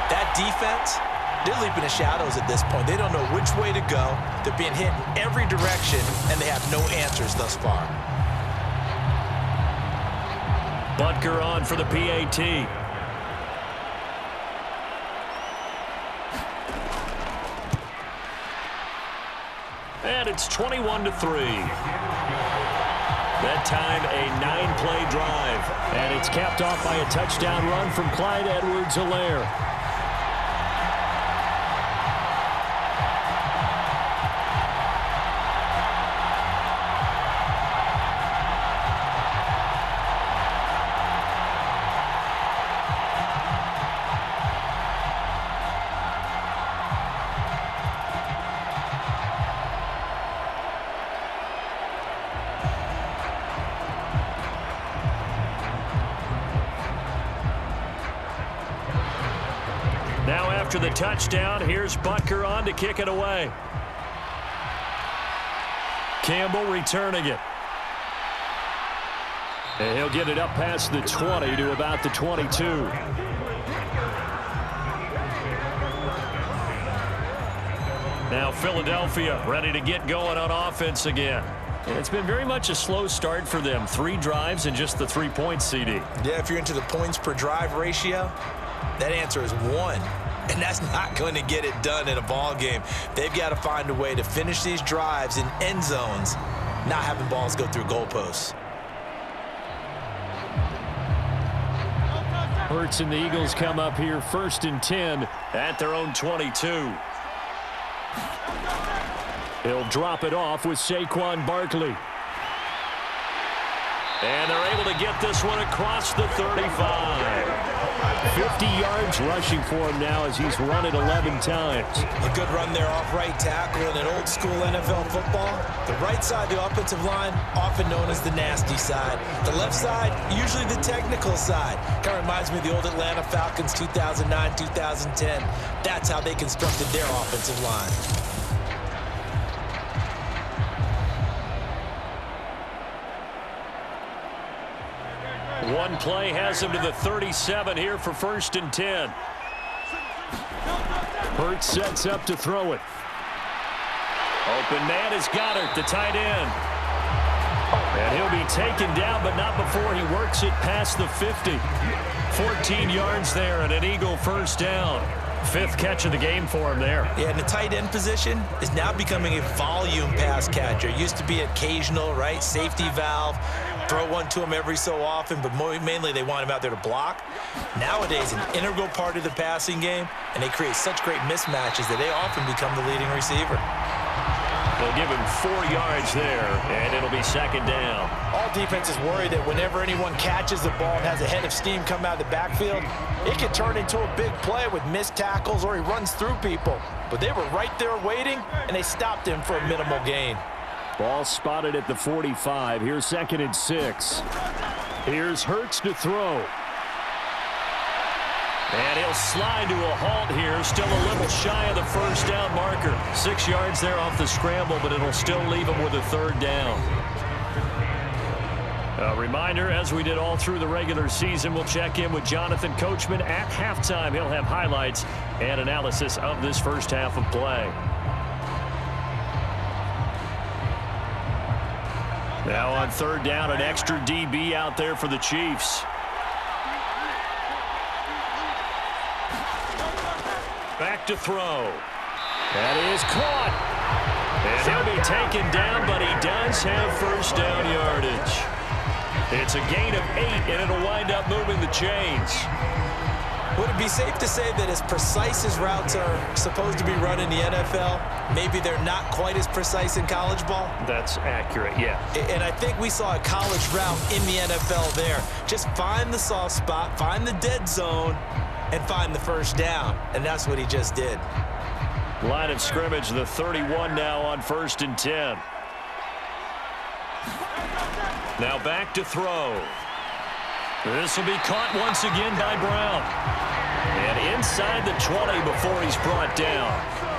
that defense, they're leaping the shadows at this point. They don't know which way to go. They're being hit in every direction, and they have no answers thus far. Butker on for the PAT. And it's 21-3. That time, a 9-play drive. And it's capped off by a touchdown run from Clyde Edwards-Helaire. Now after the touchdown, here's Butker on to kick it away. Campbell returning it. And he'll get it up past the 20 to about the 22. Now Philadelphia ready to get going on offense again. And it's been very much a slow start for them. 3 drives and just the 3 points, CD. Yeah, if you're into the points per drive ratio, that answer is 1. And that's not going to get it done in a ball game. They've got to find a way to finish these drives in end zones, not having balls go through goalposts. Hurts and the Eagles come up here 1st and 10 at their own 22. He'll drop it off with Saquon Barkley. And they're able to get this one across the 35. 50 yards rushing for him now as he's run it 11 times. A good run there off right tackle in an old-school NFL football. The right side, the offensive line, often known as the nasty side. The left side, usually the technical side. Kind of reminds me of the old Atlanta Falcons 2009, 2010. That's how they constructed their offensive line. One play has him to the 37 here for 1st and 10. Hurts sets up to throw it. Open man is Goddard, the tight end. And he'll be taken down, but not before he works it past the 50. 14 yards there and an Eagle 1st down. 5th catch of the game for him there. Yeah, and the tight end position is now becoming a volume pass catcher. It used to be occasional, right? Safety valve. Throw one to him every so often, but mainly they want him out there to block. Nowadays, an integral part of the passing game, and they create such great mismatches that they often become the leading receiver. They'll give him 4 yards there, and it'll be 2nd down. All defenses worry that whenever anyone catches the ball and has a head of steam come out of the backfield, it can turn into a big play with missed tackles or he runs through people. But they were right there waiting, and they stopped him for a minimal gain. Ball spotted at the 45. Here's 2nd and 6. Here's Hurts to throw. And he'll slide to a halt here. Still a little shy of the 1st down marker. 6 yards there off the scramble, but it'll still leave him with a 3rd down. A reminder, as we did all through the regular season, we'll check in with Jonathan Coachman at halftime. He'll have highlights and analysis of this first half of play. Now on 3rd down, an extra DB out there for the Chiefs. Back to throw. That is caught. And he'll be taken down, but he does have 1st down yardage. It's a gain of 8, and it'll wind up moving the chains. Would it be safe to say that as precise as routes are supposed to be run in the NFL, maybe they're not quite as precise in college ball? That's accurate, yeah. And I think we saw a college route in the NFL there. Just find the soft spot, find the dead zone, and find the 1st down. And that's what he just did. Line of scrimmage, the 31 now on 1st and 10. Now back to throw. This will be caught once again by Brown. And inside the 20 before he's brought down.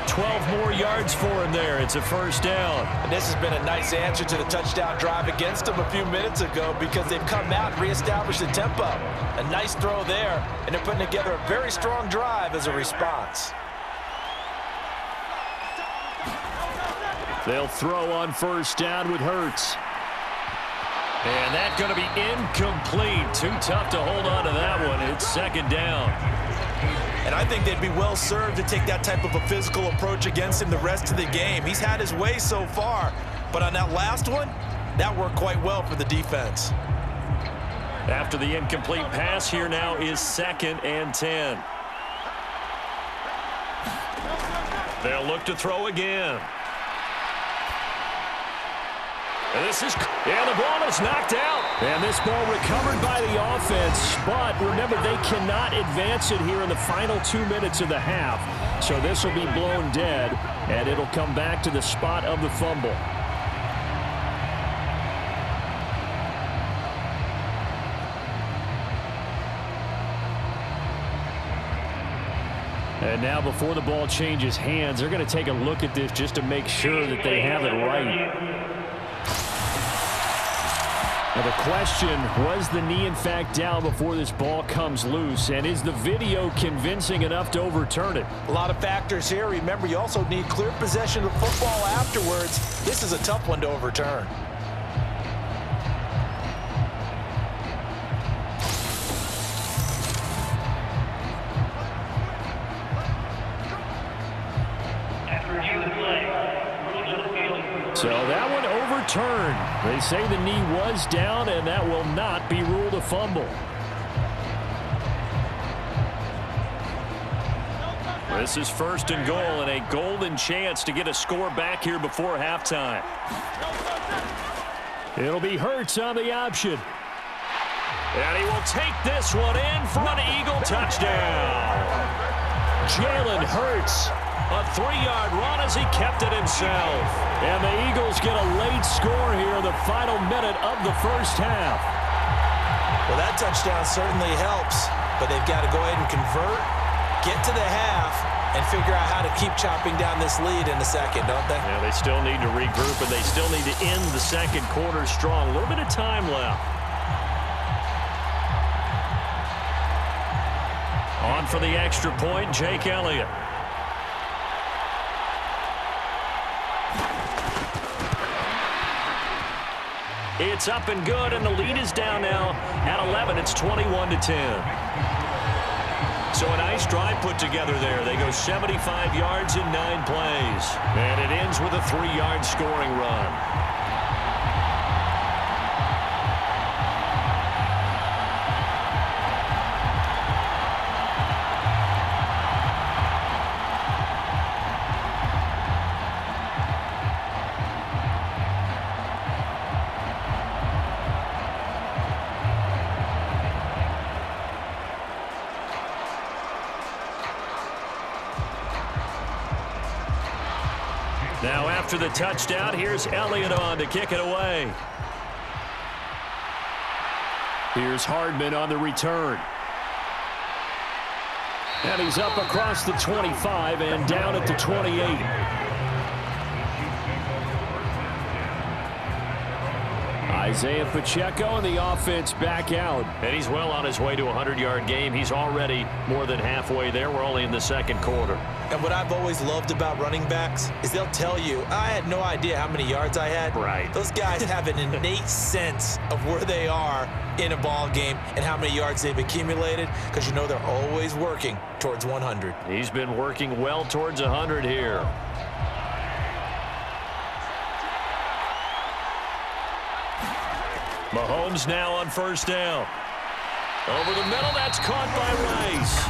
12 more yards for him there. It's a first down. And this has been a nice answer to the touchdown drive against them a few minutes ago because they've come out and reestablished the tempo. A nice throw there, and they're putting together a very strong drive as a response. They'll throw on first down with Hurts. And that's going to be incomplete. Too tough to hold on to that one. It's second down. And I think they'd be well served to take that type of a physical approach against him the rest of the game. He's had his way so far, but on that last one, that worked quite well for the defense. After the incomplete pass, here now is 2nd and 10. They'll look to throw again. And the ball is knocked out. And this ball recovered by the offense. But remember, they cannot advance it here in the final 2 minutes of the half. So this will be blown dead, and it'll come back to the spot of the fumble. And now before the ball changes hands, they're going to take a look at this just to make sure that they have it right. Now the question, was the knee in fact down before this ball comes loose? And is the video convincing enough to overturn it? A lot of factors here. Remember, you also need clear possession of the football afterwards. This is a tough one to overturn. So that one overturned. They say the knee was down, and that will not be ruled a fumble. This is 1st and goal, and a golden chance to get a score back here before halftime. It'll be Hurts on the option. And he will take this one in for an Eagle touchdown. Jalen Hurts. A 3-yard run as he kept it himself. And the Eagles get a late score here in the final minute of the first half. Well, that touchdown certainly helps, but they've got to go ahead and convert, get to the half, and figure out how to keep chopping down this lead in the second, don't they? Yeah, they still need to regroup, and they still need to end the second quarter strong. A little bit of time left. On for the extra point, Jake Elliott. It's up and good, and the lead is down now at 11. It's 21-10. So a nice drive put together there. They go 75 yards in 9 plays. And it ends with a 3-yard scoring run. Now after the touchdown, here's Elliott on to kick it away. Here's Hardman on the return. And he's up across the 25 and down at the 28. Isaiah Pacheco and the offense back out. And he's well on his way to a 100-yard game. He's already more than halfway there. We're only in the second quarter. And what I've always loved about running backs is they'll tell you, I had no idea how many yards I had. Right. Those guys have an innate sense of where they are in a ball game and how many yards they've accumulated, because you know they're always working towards 100. He's been working well towards 100 here. Mahomes now on first down. Over the middle, that's caught by Rice.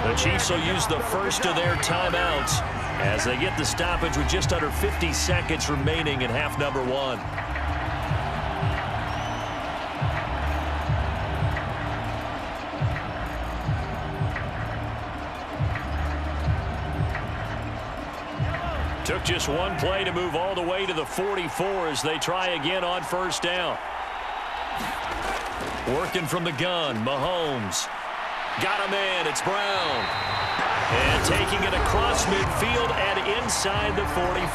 The Chiefs will use the first of their timeouts as they get the stoppage with just under 50 seconds remaining in half number 1. Took just one play to move all the way to the 44 as they try again on first down. Working from the gun, Mahomes. Got him in, it's Brown. And taking it across midfield and inside the 45.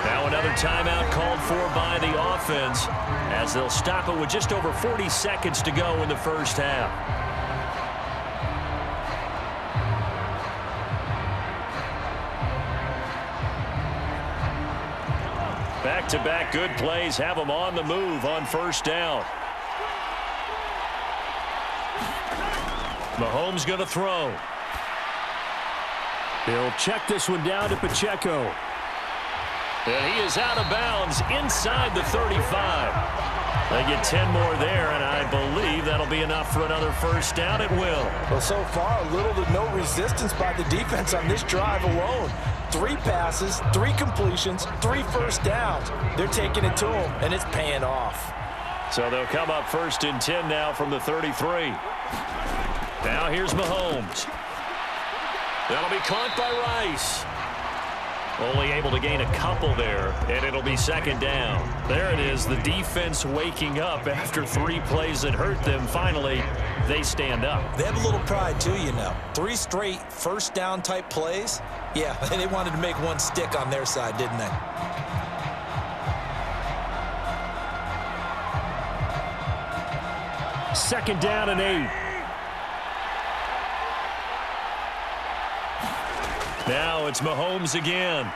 Now another timeout called for by the offense as they'll stop it with just over 40 seconds to go in the first half. Back-to-back good plays have them on the move on first down. Mahomes going to throw. He'll check this one down to Pacheco. And he is out of bounds inside the 35. They get 10 more there, and I believe that'll be enough for another first down. It will. Well, so far, little to no resistance by the defense on this drive alone. 3 passes, 3 completions, 3 first downs. They're taking it to them, and it's paying off. So they'll come up first and 10 now from the 33. Now here's Mahomes. That'll be caught by Rice. Only able to gain a couple there, and it'll be second down. There it is, the defense waking up after 3 plays that hurt them. Finally, they stand up. They have a little pride, too, you know. 3 straight first down type plays. Yeah, they wanted to make one stick on their side, didn't they? Second down and 8. Now it's Mahomes again.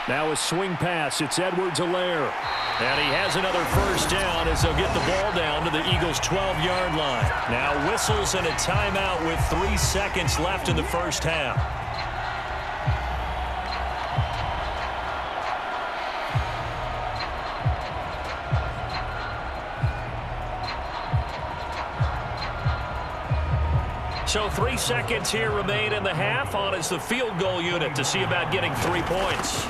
Now a swing pass. It's Edwards-Helaire. And he has another first down as they'll get the ball down to the Eagles' 12-yard line. Now whistles and a timeout with 3 seconds left in the first half. So 3 seconds here remain in the half. On is the field goal unit to see about getting 3 points.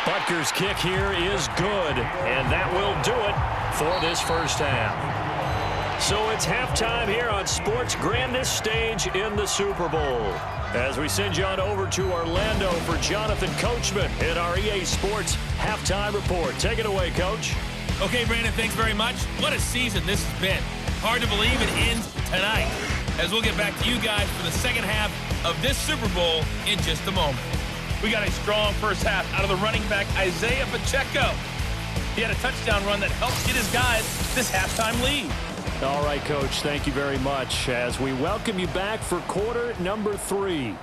Butker's kick here is good, and that will do it for this first half. So it's halftime here on sports' grandest stage in the Super Bowl. As we send you on over to Orlando for Jonathan Coachman in our EA Sports Halftime Report. Take it away, Coach. Okay, Brandon, thanks very much. What a season this has been. Hard to believe it ends tonight, as we'll get back to you guys for the second half of this Super Bowl in just a moment. We got a strong first half out of the running back, Isaiah Pacheco. He had a touchdown run that helped get his guys this halftime lead. All right, Coach, thank you very much as we welcome you back for quarter number 3.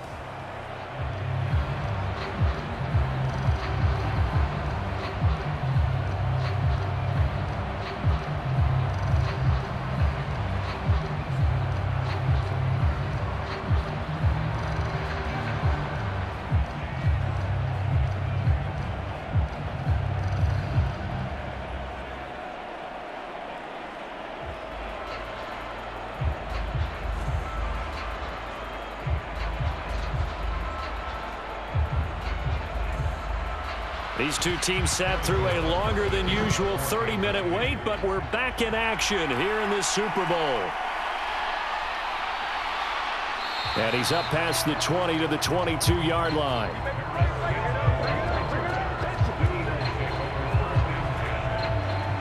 These two teams sat through a longer than usual 30-minute wait, but we're back in action here in this Super Bowl. And he's up past the 20 to the 22-yard line.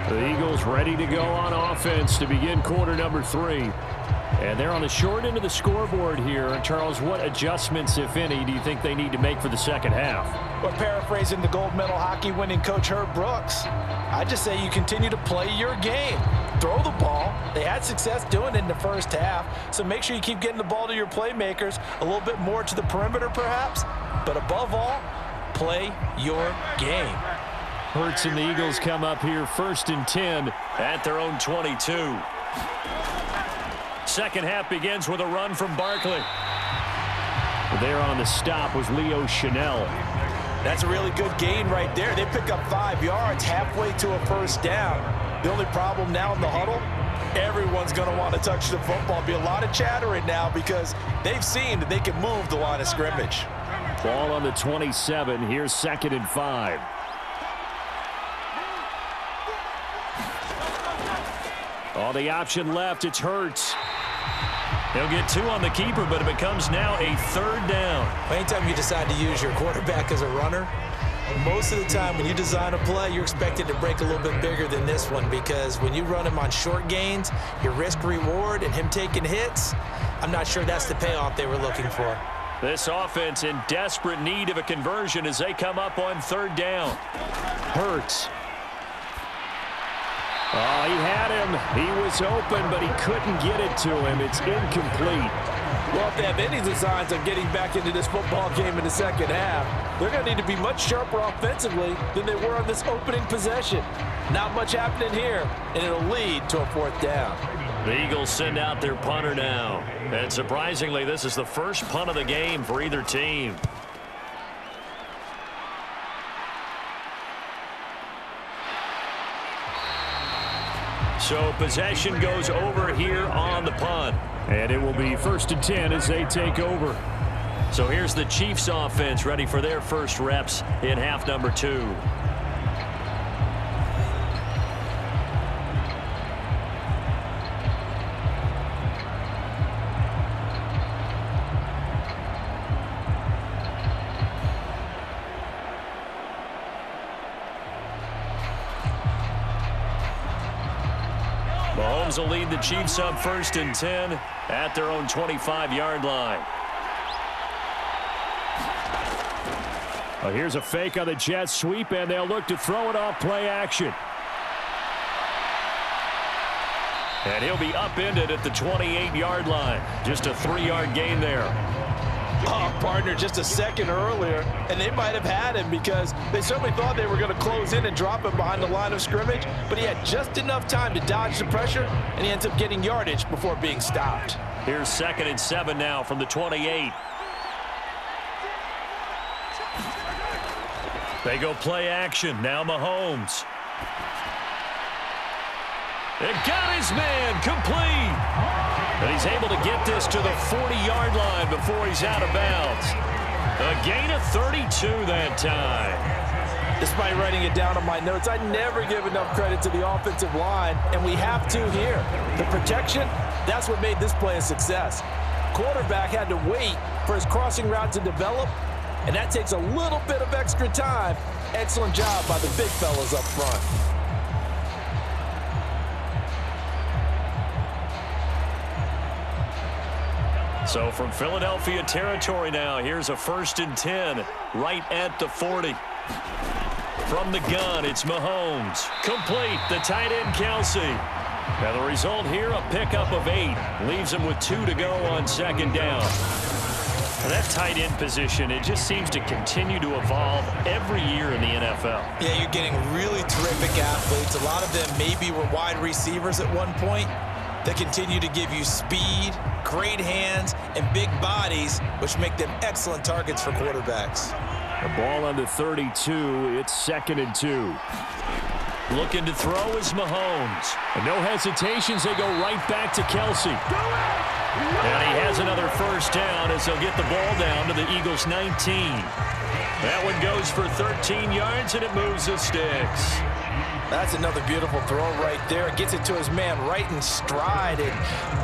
The Eagles ready to go on offense to begin quarter number 3. And they're on the short end of the scoreboard here. Charles, what adjustments, if any, do you think they need to make for the second half? Well, paraphrasing the gold medal hockey winning coach Herb Brooks, I just say you continue to play your game. Throw the ball. They had success doing it in the first half, so make sure you keep getting the ball to your playmakers, a little bit more to the perimeter perhaps, but above all, play your game. Hurts and the Eagles come up here first and 10 at their own 22. Second half begins with a run from Barkley. There on the stop was Leo Chanel. That's a really good gain right there. They pick up 5 yards halfway to a first down. The only problem now in the huddle, everyone's going to want to touch the football. Be a lot of chattering now because they've seen that they can move the line of scrimmage. Ball on the 27. Here's 2nd and 5. On the option left, it's Hurts. He'll get 2 on the keeper, but it becomes now a 3rd down. Anytime you decide to use your quarterback as a runner, most of the time when you design a play, you're expected to break a little bit bigger than this one, because when you run him on short gains, your risk-reward and him taking hits, I'm not sure that's the payoff they were looking for. This offense in desperate need of a conversion as they come up on third down. Hurts. Oh, he had him. He was open, but he couldn't get it to him. It's incomplete. Well, if they have any designs on getting back into this football game in the second half, they're going to need to be much sharper offensively than they were on this opening possession. Not much happening here, and it'll lead to a fourth down. The Eagles send out their punter now. And surprisingly, this is the first punt of the game for either team. So possession goes over here on the punt. And it will be 1st and 10 as they take over. So here's the Chiefs offense ready for their first reps in half number 2. Mahomes will lead the Chiefs up 1st and 10 at their own 25-yard line. Well, here's a fake on the jet sweep, and they'll look to throw it off play action. And he'll be upended at the 28-yard line. Just a 3-yard gain there. Oh, partner, just a second earlier, and they might have had him because they certainly thought they were going to close in and drop him behind the line of scrimmage, but he had just enough time to dodge the pressure, and he ends up getting yardage before being stopped. Here's 2nd and 7 now from the 28. They go play action. Now Mahomes. It got his man complete. And he's able to get this to the 40-yard line before he's out of bounds. A gain of 32 that time. Despite writing it down on my notes, I never give enough credit to the offensive line, and we have to here. The protection, that's what made this play a success. Quarterback had to wait for his crossing route to develop, and that takes a little bit of extra time. Excellent job by the big fellas up front. So from Philadelphia territory now, here's a 1st and 10 right at the 40. From the gun, it's Mahomes. Complete, the tight end Kelsey. Now the result here, a pickup of 8. Leaves him with 2 to go on 2nd down. And that tight end position, it just seems to continue to evolve every year in the NFL. Yeah, you're getting really terrific athletes. A lot of them maybe were wide receivers at one point. They continue to give you speed, great hands, and big bodies, which make them excellent targets for quarterbacks. The ball on the 32. It's 2nd and 2. Looking to throw is Mahomes. And no hesitations. They go right back to Kelsey. And he has another 1st down as they'll get the ball down to the Eagles' 19. That one goes for 13 yards, and it moves the sticks. That's another beautiful throw right there. It gets it to his man right in stride. And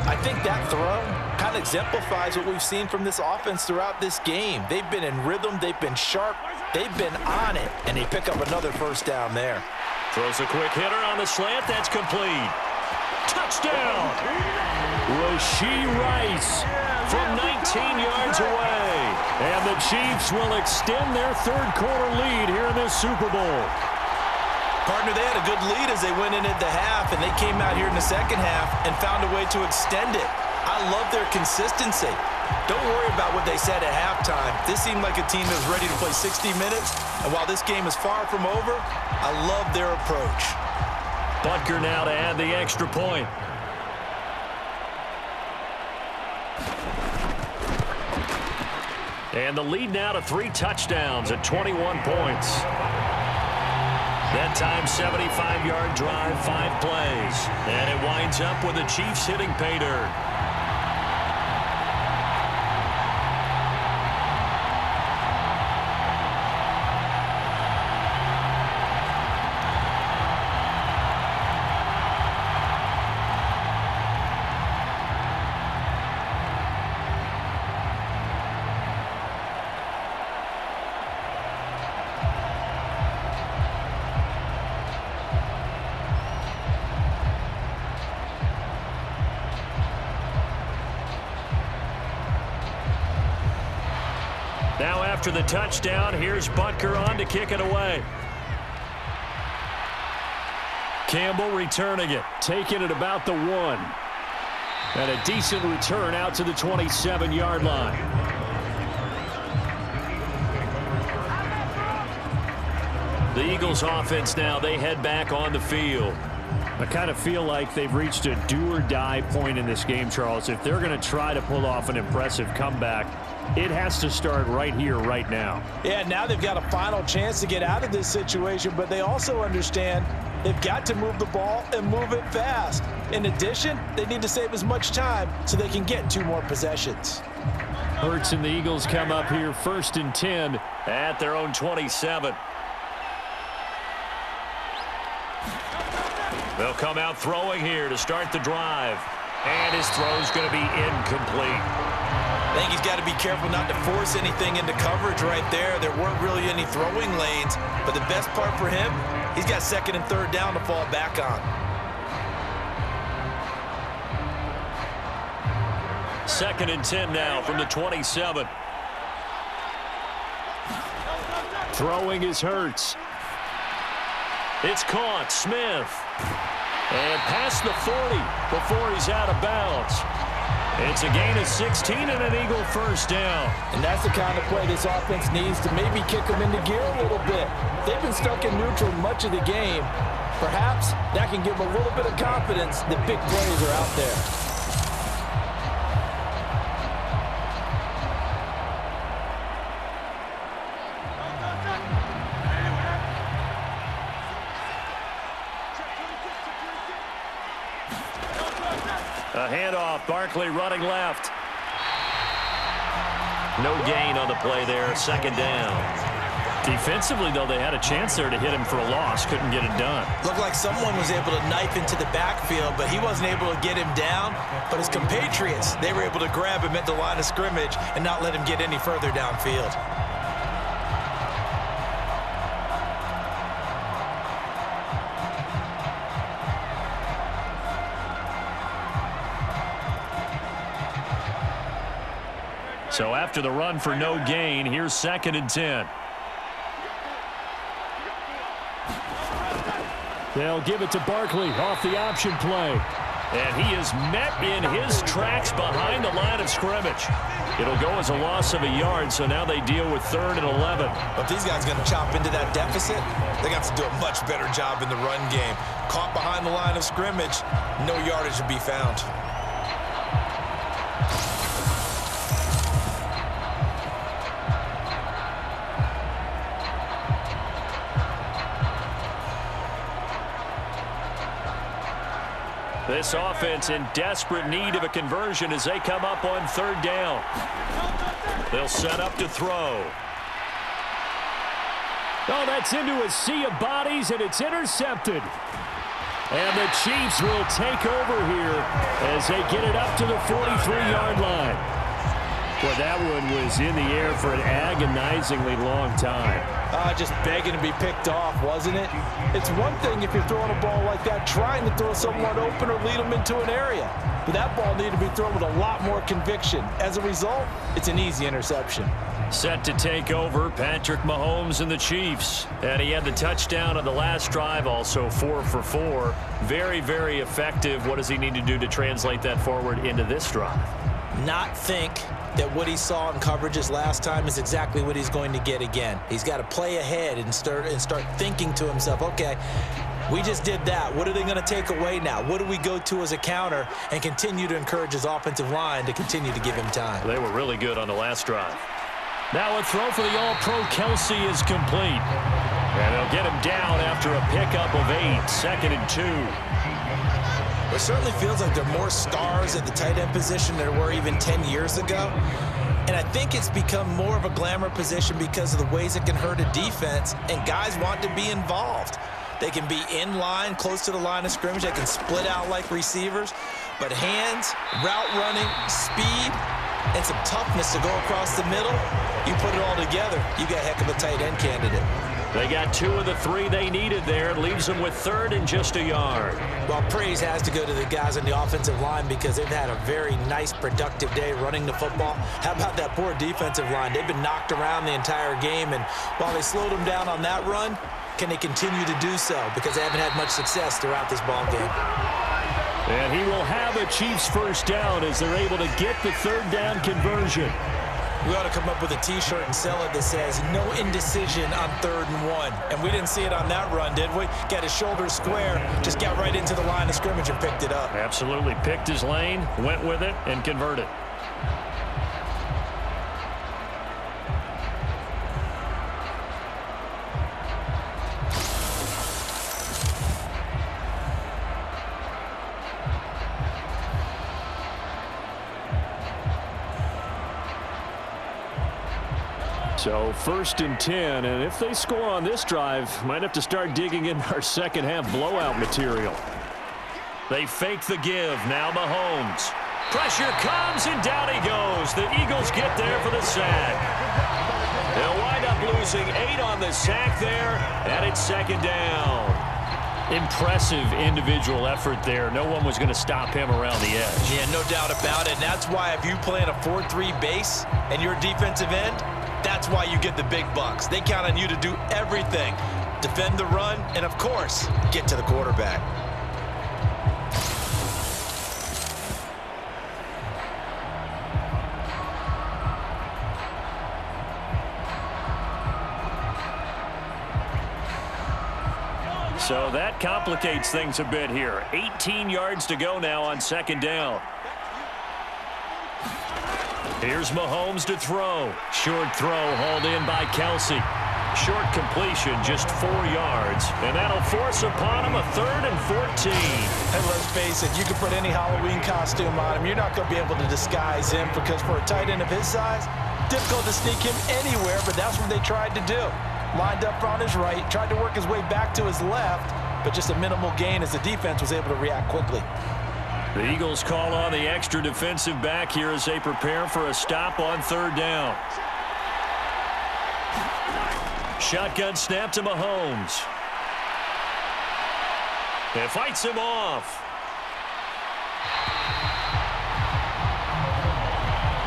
I think that throw kind of exemplifies what we've seen from this offense throughout this game. They've been in rhythm. They've been sharp. They've been on it. And they pick up another 1st down there. Throws a quick hitter on the slant. That's complete. Touchdown! Rashee Rice from 19 yards away. And the Chiefs will extend their 3rd quarter lead here in this Super Bowl. Partner, they had a good lead as they went in at the half, and they came out here in the 2nd half and found a way to extend it. I love their consistency. Don't worry about what they said at halftime. This seemed like a team that was ready to play 60 minutes, and while this game is far from over, I love their approach. Butker now to add the extra point. And the lead now to 3 touchdowns at 21 points. That time, 75-yard drive, 5 plays. And it winds up with the Chiefs hitting pay dirt. Now after the touchdown, here's Butker on to kick it away. Campbell returning it, taking it about the 1. And a decent return out to the 27-yard line. The Eagles offense now, they head back on the field. I kind of feel like they've reached a do-or-die point in this game, Charles. If they're going to try to pull off an impressive comeback, it has to start right here, right now. Yeah, now they've got a final chance to get out of this situation, but they also understand they've got to move the ball and move it fast. In addition, they need to save as much time so they can get 2 more possessions. Hurts and the Eagles come up here 1st and 10 at their own 27. They'll come out throwing here to start the drive. And his throw's going to be incomplete. I think he's got to be careful not to force anything into coverage right there. There weren't really any throwing lanes. But the best part for him, he's got 2nd and 3rd down to fall back on. 2nd and 10 now from the 27. Throwing is Hurts. It's caught. Smith. And past the 40 before he's out of bounds. It's a gain of 16 and an Eagle 1st down. And that's the kind of play this offense needs to maybe kick them into gear a little bit. They've been stuck in neutral much of the game. Perhaps that can give them a little bit of confidence that big plays are out there. A handoff, Barkley running left. No gain on the play there, 2nd down. Defensively, though, they had a chance there to hit him for a loss. Couldn't get it done. Looked like someone was able to knife into the backfield, but he wasn't able to get him down. But his compatriots, they were able to grab him at the line of scrimmage and not let him get any further downfield. So after the run for no gain, here's 2nd and 10. They'll give it to Barkley off the option play. And he is met in his tracks behind the line of scrimmage. It'll go as a loss of a yard, so now they deal with 3rd and 11. But if these guys are going to chop into that deficit, they got to do a much better job in the run game. Caught behind the line of scrimmage, no yardage to be found. This offense in desperate need of a conversion as they come up on 3rd down. They'll set up to throw. Oh, that's into a sea of bodies, and it's intercepted. And the Chiefs will take over here as they get it up to the 43-yard line. Well, that one was in the air for an agonizingly long time. Just begging to be picked off, wasn't it? It's one thing if you're throwing a ball like that, trying to throw someone open or lead them into an area. But that ball needed to be thrown with a lot more conviction. As a result, it's an easy interception. Set to take over, Patrick Mahomes and the Chiefs. And he had the touchdown on the last drive, also 4 for 4. Very, very effective. What does he need to do to translate that forward into this drive? Not think that what he saw in coverages last time is exactly what he's going to get again. He's got to play ahead and start thinking to himself, okay, we just did that. What are they going to take away now? What do we go to as a counter? And continue to encourage his offensive line to continue to give him time. They were really good on the last drive. Now a throw for the All-Pro Kelsey is complete. And they'll get him down after a pickup of 8, 2nd and 2. It certainly feels like there are more stars at the tight end position than there were even 10 years ago. And I think it's become more of a glamour position because of the ways it can hurt a defense, and guys want to be involved. They can be in line, close to the line of scrimmage. They can split out like receivers. But hands, route running, speed, and some toughness to go across the middle, you put it all together, you got a heck of a tight end candidate. They got 2 of the 3 they needed there. It leaves them with 3rd and just a yard. Well, praise has to go to the guys on the offensive line because they've had a very nice, productive day running the football. How about that poor defensive line? They've been knocked around the entire game, and while they slowed them down on that run, can they continue to do so? Because they haven't had much success throughout this ball game. And he will have a Chiefs first down as they're able to get the 3rd down conversion. We ought to come up with a T-shirt and sell it that says, no indecision on 3rd and 1. And we didn't see it on that run, did we? Got his shoulders square, just got right into the line of scrimmage and picked it up. Absolutely. Picked his lane, went with it, and converted. So 1st and 10, and if they score on this drive, might have to start digging in our second half blowout material. They fake the give. Now Mahomes. Pressure comes, and down he goes. The Eagles get there for the sack. They'll wind up losing 8 on the sack there, and it's 2nd down. Impressive individual effort there. No one was going to stop him around the edge. Yeah, no doubt about it. And that's why if you play in a 4-3 base and you're a defensive end, that's why you get the big bucks. They count on you to do everything. Defend the run, and of course, get to the quarterback. So that complicates things a bit here. 18 yards to go now on 2nd down. Here's Mahomes to throw. Short throw hauled in by Kelsey. Short completion, just 4 yards. And that'll force upon him a 3rd and 14. And let's face it, you can put any Halloween costume on him. You're not going to be able to disguise him because for a tight end of his size, difficult to sneak him anywhere, but that's what they tried to do. Lined up on his right, tried to work his way back to his left, but just a minimal gain as the defense was able to react quickly. The Eagles call on the extra defensive back here as they prepare for a stop on 3rd down. Shotgun snap to Mahomes. It fights him off.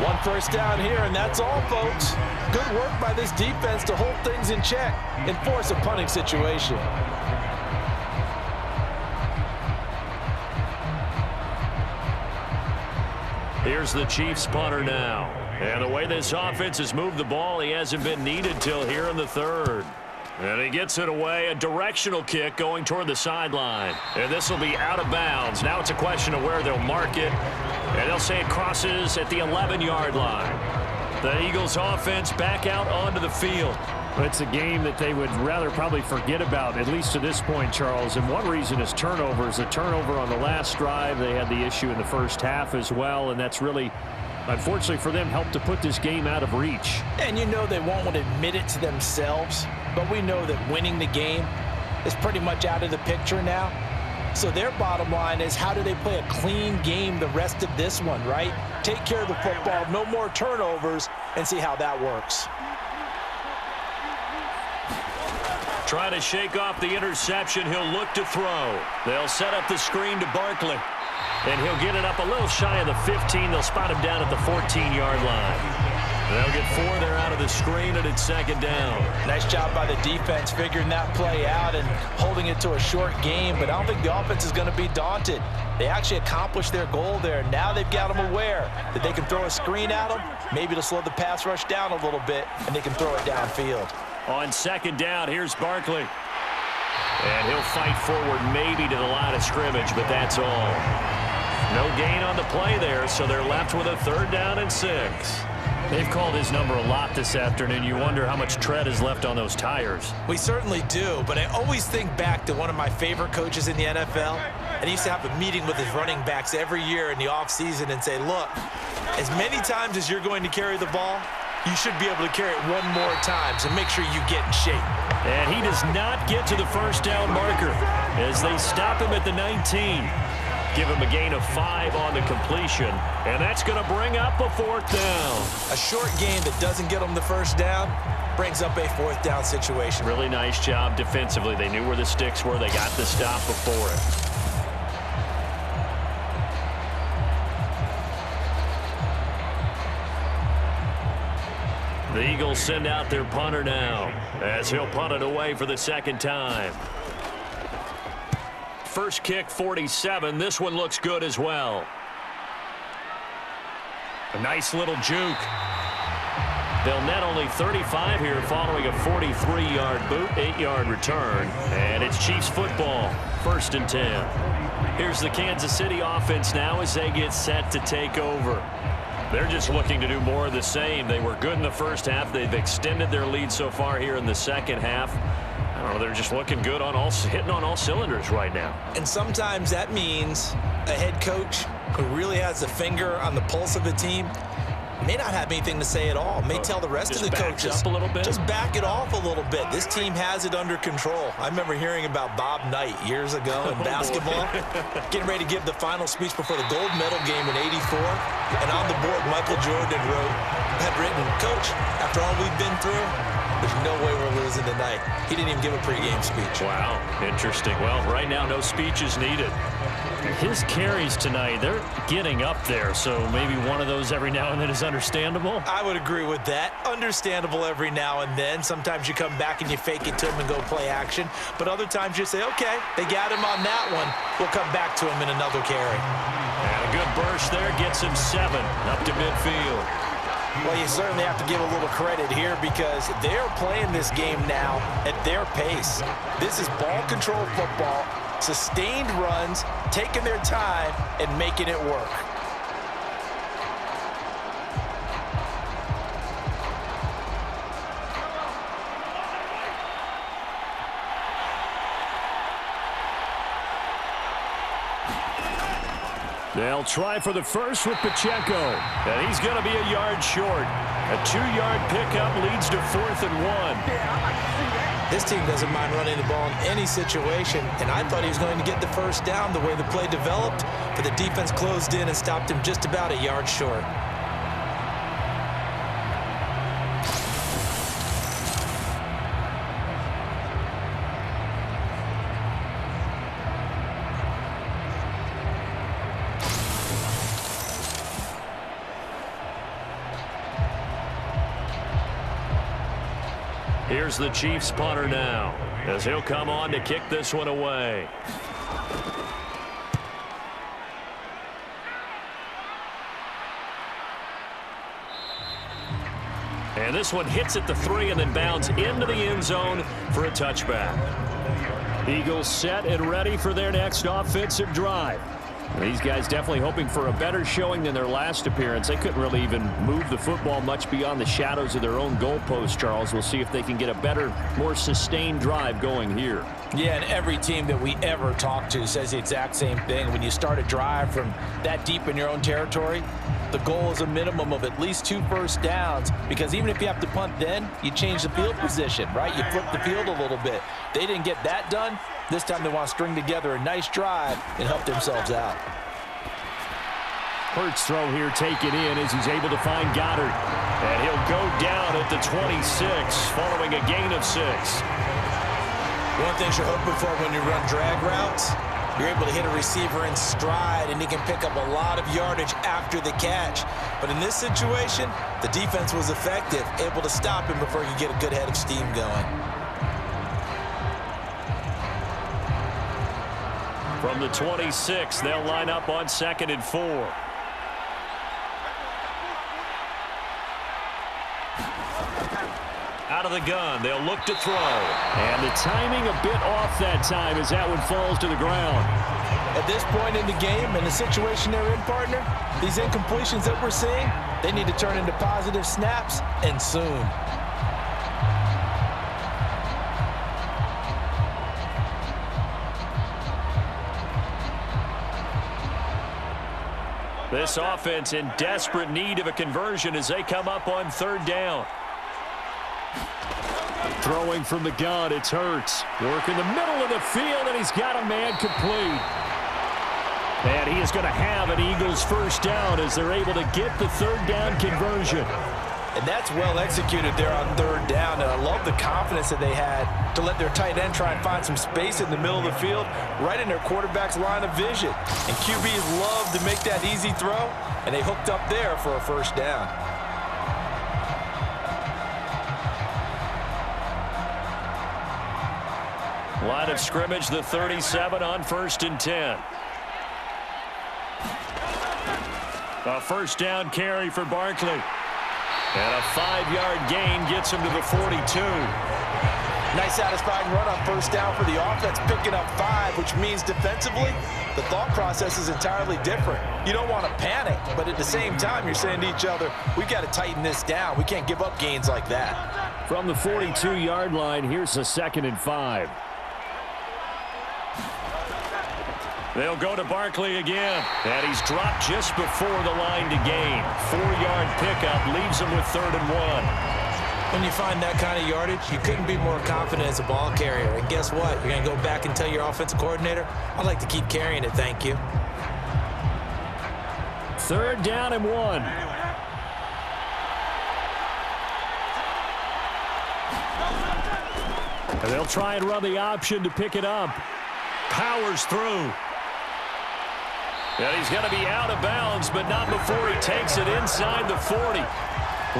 1 first down here, and that's all, folks. Good work by this defense to hold things in check and force a punting situation. Here's the Chiefs punter now. And the way this offense has moved the ball, he hasn't been needed till here in the 3rd. And he gets it away, a directional kick going toward the sideline. And this will be out of bounds. Now it's a question of where they'll mark it. And they'll say it crosses at the 11-yard line. The Eagles offense back out onto the field. It's a game that they would rather probably forget about, at least to this point, Charles. And one reason is turnovers. A turnover on the last drive. They had the issue in the first half as well, and that's really, unfortunately for them, helped to put this game out of reach. And you know they won't want to admit it to themselves, but we know that winning the game is pretty much out of the picture now. So their bottom line is, how do they play a clean game the rest of this one, right? Take care of the football, no more turnovers, and see how that works. Trying to shake off the interception. He'll look to throw. They'll set up the screen to Barkley. And he'll get it up a little shy of the 15. They'll spot him down at the 14-yard line. They'll get 4 there out of the screen, and it's 2nd down. Nice job by the defense figuring that play out and holding it to a short game, but I don't think the offense is going to be daunted. They actually accomplished their goal there. Now they've got them aware that they can throw a screen at them, maybe to slow the pass rush down a little bit, and they can throw it downfield. On 2nd down, here's Barkley. And he'll fight forward maybe to the line of scrimmage, but that's all. No gain on the play there, so they're left with a 3rd down and 6. They've called his number a lot this afternoon. You wonder how much tread is left on those tires. We certainly do, but I always think back to one of my favorite coaches in the NFL, and he used to have a meeting with his running backs every year in the offseason and say, look, as many times as you're going to carry the ball, you should be able to carry it 1 more time, so make sure you get in shape. And he does not get to the 1st down marker as they stop him at the 19. Give him a gain of 5 on the completion, and that's going to bring up a 4th down. A short gain that doesn't get them the first down brings up a 4th down situation. Really nice job defensively. They knew where the sticks were. They got the stop before it. The Eagles send out their punter now as he'll punt it away for the 2nd time. First kick, 47. This one looks good as well. A nice little juke. They'll net only 35 here following a 43-yard boot, 8-yard return. And it's Chiefs football, 1st and 10. Here's the Kansas City offense now as they get set to take over. They're just looking to do more of the same. They were good in the first half. They've extended their lead so far here in the second half. I don't know, they're just looking good on hitting on all cylinders right now. And sometimes that means a head coach who really has a finger on the pulse of the team may not have anything to say at all. May tell the rest of the coaches, up a little bit. Just back it off a little bit. This team has it under control. I remember hearing about Bob Knight years ago in basketball, getting ready to give the final speech before the gold medal game in '84. And on the board, Michael Jordan had written, "Coach, after all we've been through, there's no way we're losing tonight." He didn't even give a pregame speech. Wow, interesting. Well, right now, no speech is needed. His carries tonight, they're getting up there, so maybe one of those every now and then is understandable. I would agree with that. Understandable every now and then. Sometimes you come back and you fake it to him and go play action. But other times you say, okay, they got him on that one. We'll come back to him in another carry. And a good burst there gets him 7 up to midfield. Well, you certainly have to give a little credit here because they're playing this game now at their pace. This is ball control football, sustained runs, taking their time and making it work. They'll try for the first with Pacheco, and he's going to be a yard short. A 2-yard pickup leads to 4th and 1. This team doesn't mind running the ball in any situation, and I thought he was going to get the first down the way the play developed, but the defense closed in and stopped him just about a yard short. Here's the Chiefs punter now, as he'll come on to kick this one away. And this one hits at the 3 and then bounds into the end zone for a touchback. Eagles set and ready for their next offensive drive. These guys definitely hoping for a better showing than their last appearance. They couldn't really even move the football much beyond the shadows of their own goalpost, Charles. We'll see if they can get a better, more sustained drive going here. Yeah, and every team that we ever talk to says the exact same thing. When you start a drive from that deep in your own territory, the goal is a minimum of at least 2 first downs, because even if you have to punt then, you change the field position, right? You flip the field a little bit. They didn't get that done. This time they want to string together a nice drive and help themselves out. Hurts throw here taken in as he's able to find Goddard. And he'll go down at the 26 following a gain of 6. One of the things you're hoping for when you run drag routes, you're able to hit a receiver in stride and he can pick up a lot of yardage after the catch. But in this situation, the defense was effective, able to stop him before he could get a good head of steam going. From the 26, they'll line up on 2nd and 4. Out of the gun, they'll look to throw. And the timing a bit off that time as that one falls to the ground. At this point in the game, in the situation they're in, partner, these incompletions that we're seeing, they need to turn into positive snaps, and soon. This offense in desperate need of a conversion as they come up on 3rd down. Throwing from the gun, it's Hurts. Work in the middle of the field, and he's got a man complete. And he is going to have an Eagles first down as they're able to get the third down conversion. And that's well executed there on third down. And I love the confidence that they had to let their tight end try and find some space in the middle of the field, right in their quarterback's line of vision. And QBs love to make that easy throw, and they hooked up there for a first down. Line of scrimmage, the 37 on 1st and 10. A first down carry for Barkley. And a 5-yard gain gets him to the 42. Nice satisfying run on first down for the offense, picking up 5, which means defensively, the thought process is entirely different. You don't want to panic, but at the same time, you're saying to each other, we've got to tighten this down. We can't give up gains like that. From the 42-yard line, here's a 2nd and 5. They'll go to Barkley again, and he's dropped just before the line to gain. 4-yard pickup leaves him with 3rd and 1. When you find that kind of yardage, you couldn't be more confident as a ball carrier. And guess what? You're going to go back and tell your offensive coordinator, I'd like to keep carrying it, thank you. 3rd down and 1. And they'll try and run the option to pick it up. Powers through. And he's going to be out of bounds, but not before he takes it inside the 40.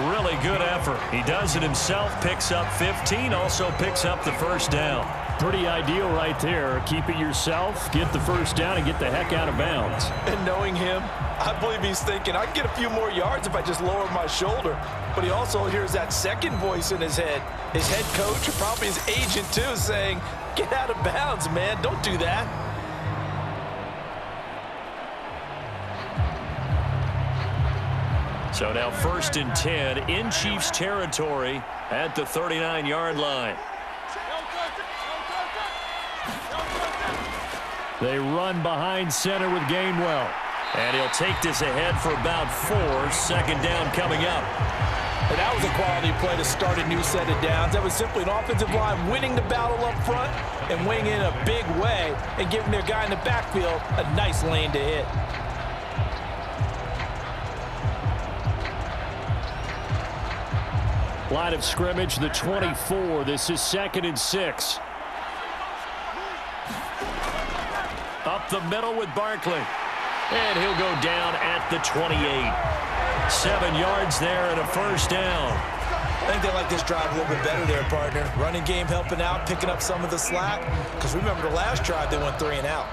Really good effort. He does it himself, picks up 15, also picks up the first down. Pretty ideal right there. Keep it yourself, get the first down, and get the heck out of bounds. And knowing him, I believe he's thinking, I can get a few more yards if I just lower my shoulder. But he also hears that second voice in his head. His head coach, or probably his agent too, saying, get out of bounds, man. Don't do that. So now 1st and 10 in Chiefs territory at the 39-yard line. They run behind center with Gainwell. And he'll take this ahead for about 4. 2nd down coming up. And that was a quality play to start a new set of downs. That was simply an offensive line winning the battle up front and winning in a big way and giving their guy in the backfield a nice lane to hit. Line of scrimmage, the 24. This is 2nd and 6. Up the middle with Barkley. And he'll go down at the 28. 7 yards there and a first down. I think they like this drive a little bit better there, partner. Running game helping out, picking up some of the slack. Because remember the last drive, they went 3 and out.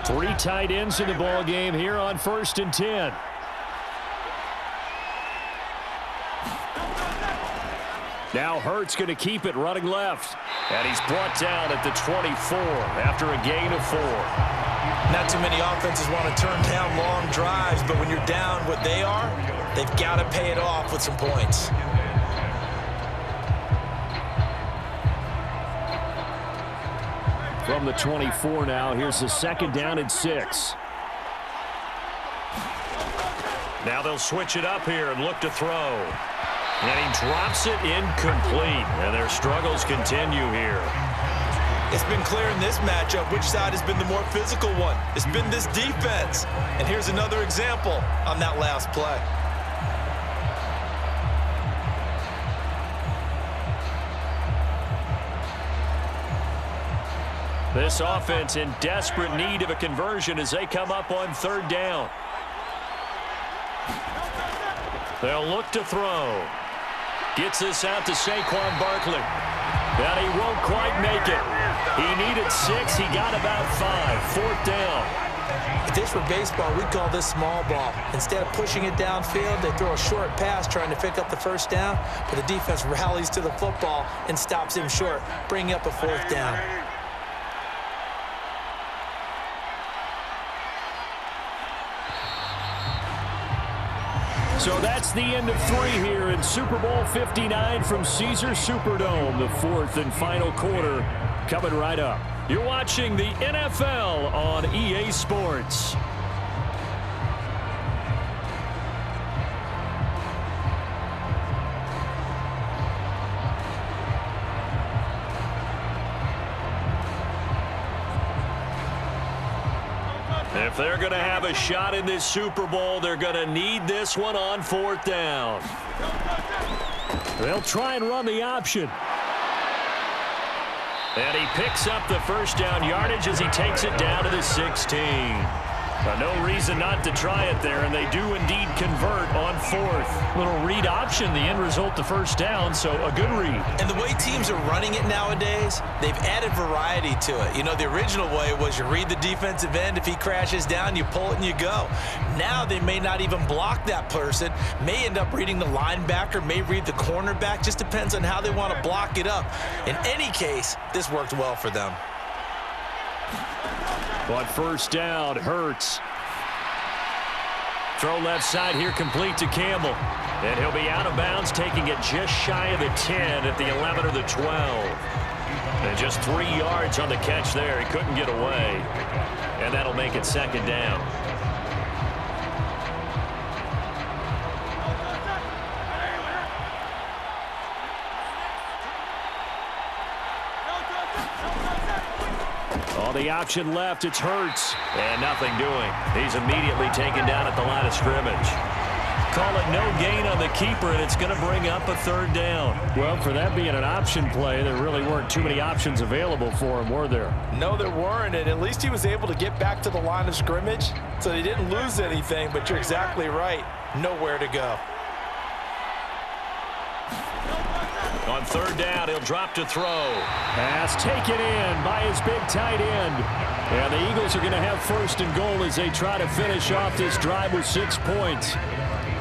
3 tight ends in the ball game here on 1st and 10. Now Hurts going to keep it running left. And he's brought down at the 24 after a gain of 4. Not too many offenses want to turn down long drives, but when you're down what they are, they've got to pay it off with some points. From the 24 now, here's the 2nd down and 6. Now they'll switch it up here and look to throw. And he drops it incomplete. And their struggles continue here. It's been clear in this matchup which side has been the more physical one. It's been this defense. And here's another example on that last play. This offense in desperate need of a conversion as they come up on 3rd down. They'll look to throw. Gets this out to Saquon Barkley. But he won't quite make it. He needed 6. He got about 5. 4th down. If this were baseball, we'd call this small ball. Instead of pushing it downfield, they throw a short pass trying to pick up the first down, but the defense rallies to the football and stops him short, bringing up a 4th down. So that's the end of 3 here in Super Bowl 59 from Caesars Superdome. The 4th and final quarter coming right up. You're watching the NFL on EA Sports. If they're going to have a shot in this Super Bowl, they're going to need this one on 4th down. They'll try and run the option. And he picks up the first down yardage as he takes it down to the 16. No reason not to try it there, and they do indeed convert on 4th. Little read option, the end result, the first down, so a good read. And the way teams are running it nowadays, they've added variety to it. You know, the original way was you read the defensive end. If he crashes down, you pull it and you go. Now they may not even block that person, may end up reading the linebacker, may read the cornerback. Just depends on how they want to block it up. In any case, this worked well for them. On first down, Hurts. Throw left side here, complete to Campbell. And he'll be out of bounds, taking it just shy of the 10 at the 11 or the 12. And just 3 yards on the catch there. He couldn't get away. And that'll make it 2nd down. The option left, it's Hurts. And nothing doing. He's immediately taken down at the line of scrimmage. Call it no gain on the keeper, and it's going to bring up a 3rd down. Well, for that being an option play, there really weren't too many options available for him, were there? No, there weren't, and at least he was able to get back to the line of scrimmage, so he didn't lose anything, but you're exactly right. Nowhere to go. On 3rd down, he'll drop to throw. Pass taken in by his big tight end. And the Eagles are going to have 1st and goal as they try to finish off this drive with 6 points.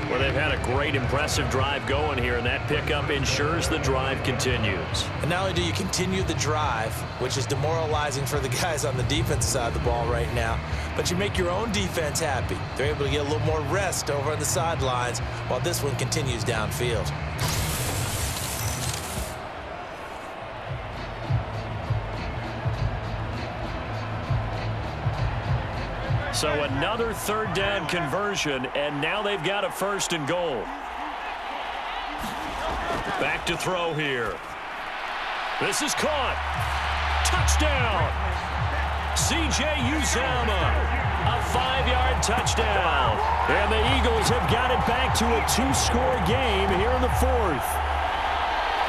Well, they've had a great, impressive drive going here, and that pickup ensures the drive continues. And not only do you continue the drive, which is demoralizing for the guys on the defensive side of the ball right now, but you make your own defense happy. They're able to get a little more rest over on the sidelines while this one continues downfield. So another 3rd down conversion, and now they've got a 1st and goal. Back to throw here. This is caught. Touchdown. C.J. Uzomah. A 5-yard touchdown. And the Eagles have got it back to a 2-score game here in the 4th.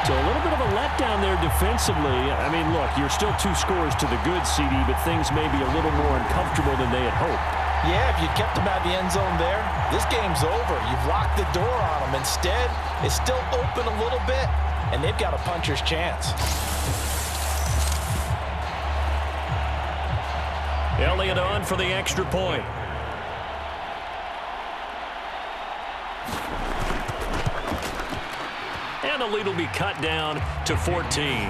So a little bit of a letdown there defensively. I mean, look, you're still 2 scores to the good, CD, but things may be a little more uncomfortable than they had hoped. Yeah, if you kept them out of the end zone there, this game's over. You've locked the door on them. Instead, it's still open a little bit, and they've got a puncher's chance. Elliott on for the extra point. And the lead will be cut down to 14. And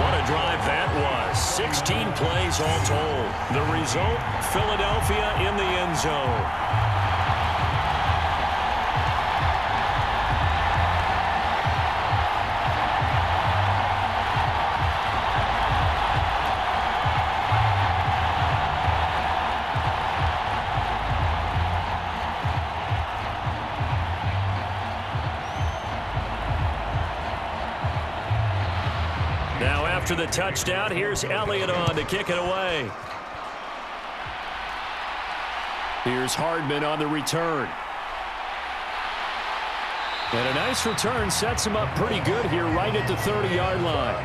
what a drive that was. 16 plays all told. The result, Philadelphia in the end zone. After the touchdown, here's Elliott on to kick it away. Here's Hardman on the return. And a nice return sets him up pretty good here right at the 30-yard line.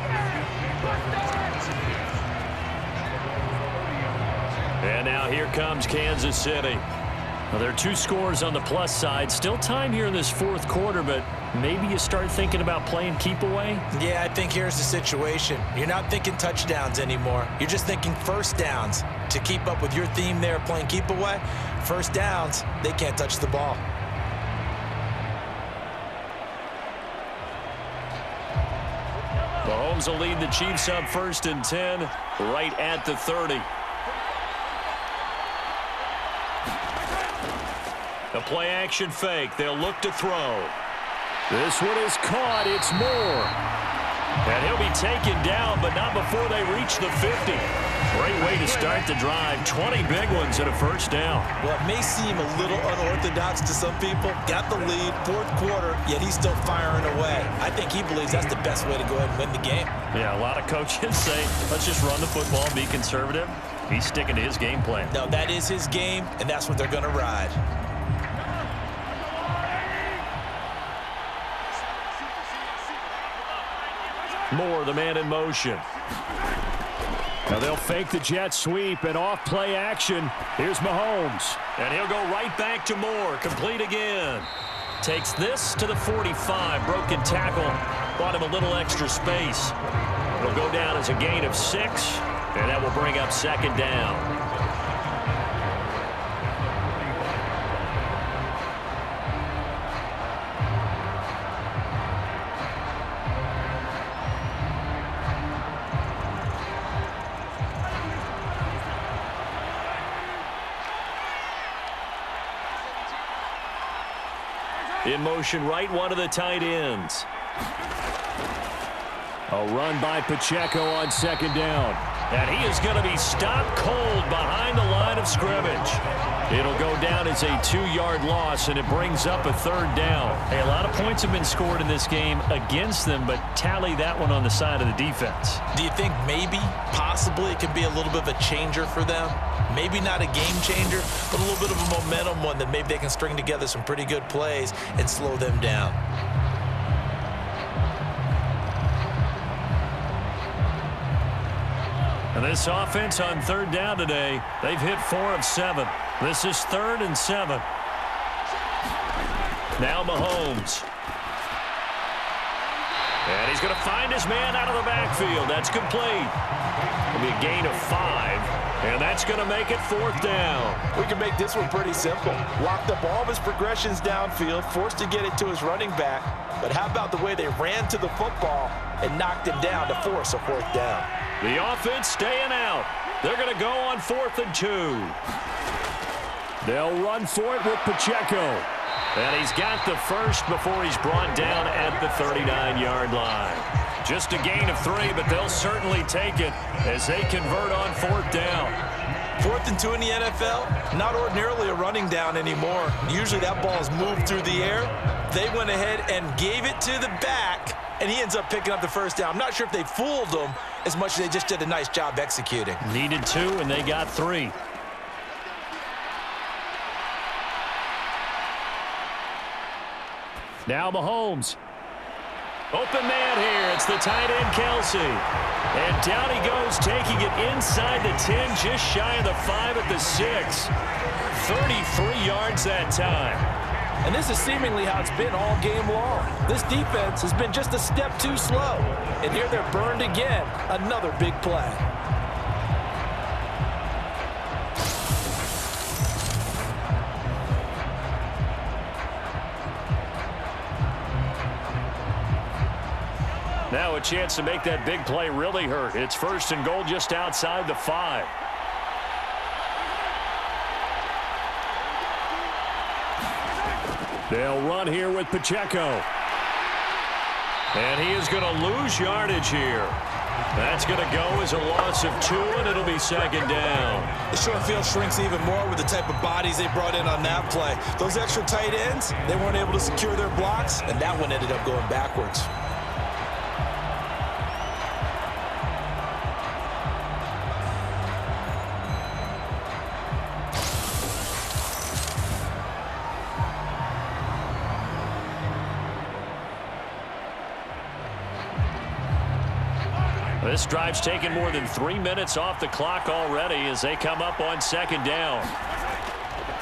And now here comes Kansas City. Well, there are 2 scores on the plus side. Still time here in this 4th quarter, but maybe you start thinking about playing keep away? Yeah, I think here's the situation. You're not thinking touchdowns anymore. You're just thinking 1st downs. To keep up with your theme there, playing keep away, 1st downs, they can't touch the ball. Mahomes will lead the Chiefs up 1st and 10, right at the 30. The play action fake. They'll look to throw. This one is caught. It's Moore. And he'll be taken down, but not before they reach the 50. Great way to start the drive. 20 big ones and a first down. Well, it may seem a little unorthodox to some people. Got the lead, fourth quarter, yet he's still firing away. I think he believes that's the best way to go ahead and win the game. Yeah, a lot of coaches say, let's just run the football and be conservative. He's sticking to his game plan. No, that is his game, and that's what they're going to ride. Moore, the man in motion. Now they'll fake the jet sweep and off play action. Here's Mahomes. And he'll go right back to Moore. Complete again. Takes this to the 45. Broken tackle. Bought him a little extra space. It'll go down as a gain of 6. And that will bring up second down. In motion right, one of the tight ends. A run by Pacheco on second down. And he is going to be stopped cold behind the line of scrimmage. It'll go down as a 2-yard loss, and it brings up a third down. Hey, a lot of points have been scored in this game against them, but tally that one on the side of the defense. Do you think maybe, possibly, it could be a little bit of a changer for them? Maybe not a game changer, but a little bit of a momentum one that maybe they can string together some pretty good plays and slow them down. And this offense on third down today, they've hit 4 of 7. This is 3rd and 7. Now Mahomes. And he's going to find his man out of the backfield. That's complete. It'll be a gain of 5. And that's going to make it 4th down. We can make this one pretty simple. Locked up all of his progressions downfield, forced to get it to his running back. But how about the way they ran to the football and knocked him down to force a 4th down? The offense staying out. They're going to go on 4th and 2. They'll run for it with Pacheco. And he's got the first before he's brought down at the 39-yard line. Just a gain of 3, but they'll certainly take it as they convert on 4th down. 4th and 2 in the NFL, not ordinarily a running down anymore. Usually that ball is moved through the air. They went ahead and gave it to the back, and he ends up picking up the first down. I'm not sure if they fooled him as much as they just did a nice job executing. Needed 2, and they got 3. Now Mahomes. Open man here. It's the tight end, Kelsey. And down he goes, taking it inside the 10, just shy of the 5 at the 6. 33 yards that time. And this is seemingly how it's been all game long. This defense has been just a step too slow. And here they're burned again. Another big play. Now a chance to make that big play really hurt. It's 1st and goal just outside the 5. They'll run here with Pacheco. And he is going to lose yardage here. That's going to go as a loss of 2, and it'll be 2nd down. The short field shrinks even more with the type of bodies they brought in on that play. Those extra tight ends, they weren't able to secure their blocks, and that one ended up going backwards. This drive's taken more than 3 minutes off the clock already as they come up on 2nd down.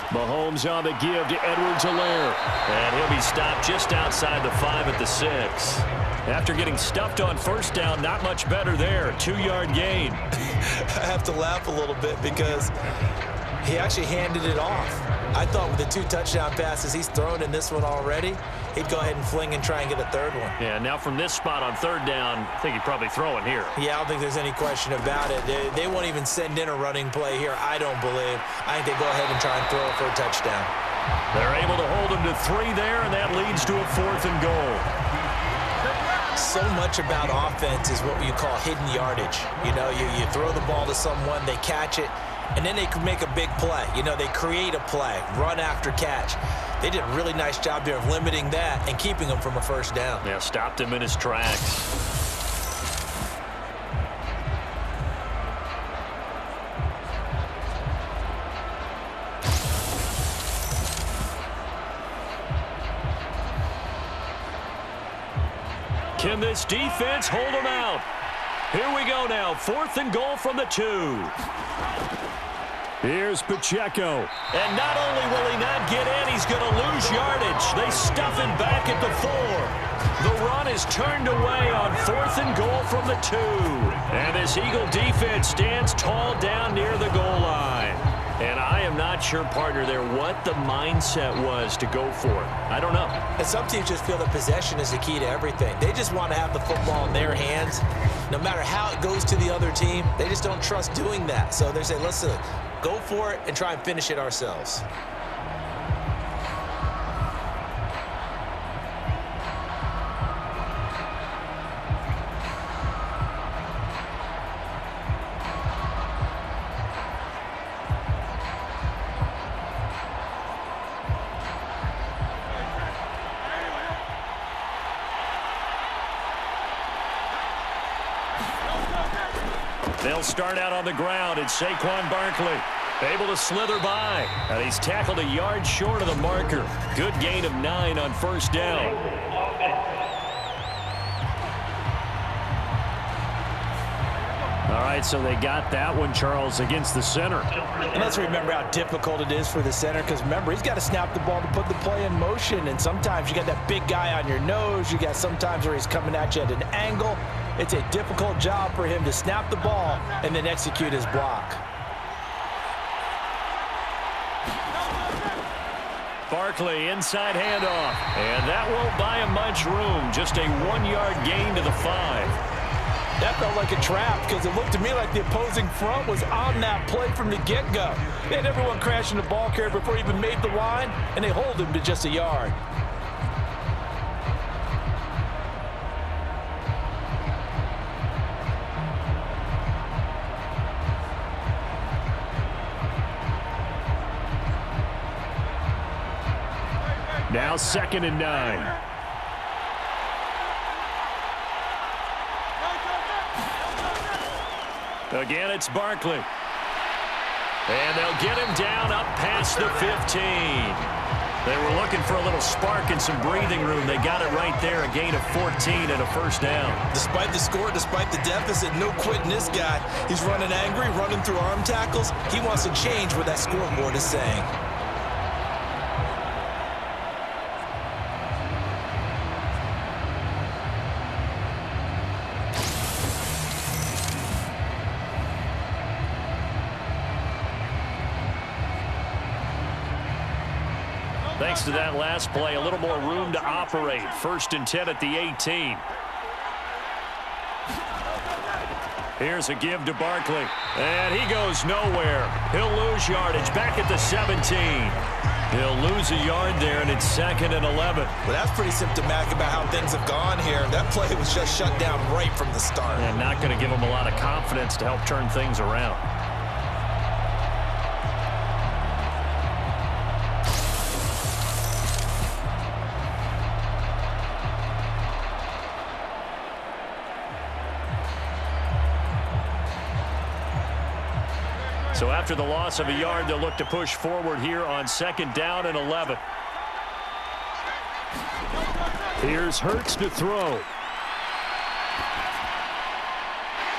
Mahomes on the give to Edwards-Helaire. And he'll be stopped just outside the 5 at the 6. After getting stuffed on 1st down, not much better there. 2-yard gain. I have to laugh a little bit because he actually handed it off. I thought with the 2 touchdown passes he's thrown in this one already, he'd go ahead and fling and try and get a 3rd one. Yeah, now from this spot on 3rd down, I think he'd probably throw it here. Yeah, I don't think there's any question about it. They won't even send in a running play here, I don't believe. I think they go ahead and try and throw it for a touchdown. They're able to hold him to 3 there, and that leads to a 4th and goal. So much about offense is what you call hidden yardage. You know, you throw the ball to someone, they catch it, and then they can make a big play. You know, they create a play, run after catch. They did a really nice job there of limiting that and keeping him from a first down. Yeah, stopped him in his tracks. Can this defense hold him out? Here we go now. 4th and goal from the 2. Here's Pacheco. And not only will he not get in, he's going to lose yardage. They stuff him back at the 4. The run is turned away on 4th and goal from the 2. And this Eagle defense stands tall down near the goal line. And I am not sure, partner, there what the mindset was to go for it. I don't know. And some teams just feel that possession is the key to everything. They just want to have the football in their hands. No matter how it goes to the other team, they just don't trust doing that. So they say, listen, go for it and try and finish it ourselves. They'll start out on the ground. It's Saquon Barkley, able to slither by. And he's tackled a yard short of the marker. Good gain of 9 on first down. All right, so they got that one, Charles, against the center. And let's remember how difficult it is for the center, because remember, he's got to snap the ball to put the play in motion. And sometimes you got that big guy on your nose. You got sometimes where he's coming at you at an angle. It's a difficult job for him to snap the ball and then execute his block. Barkley, inside handoff. And that won't buy him much room. Just a 1-yard gain to the 5. That felt like a trap because it looked to me like the opposing front was on that play from the get-go. They had everyone crashing the ball carrier before he even made the line, and they hold him to just a yard. Now 2nd and 9. Again, it's Barkley. And they'll get him down up past the 15. They were looking for a little spark and some breathing room. They got it right there, a gain of 14 and a first down. Despite the score, despite the deficit, no quitting this guy. He's running angry, running through arm tackles. He wants to change what that scoreboard is saying. Thanks to that last play, a little more room to operate. 1st and 10 at the 18. Here's a give to Barkley. And he goes nowhere. He'll lose yardage back at the 17. He'll lose a yard there, and it's 2nd and 11. Well, that's pretty symptomatic about how things have gone here. That play was just shut down right from the start. And not going to give him a lot of confidence to help turn things around. So after the loss of a yard, they'll look to push forward here on 2nd down and 11. Here's Hurts to throw.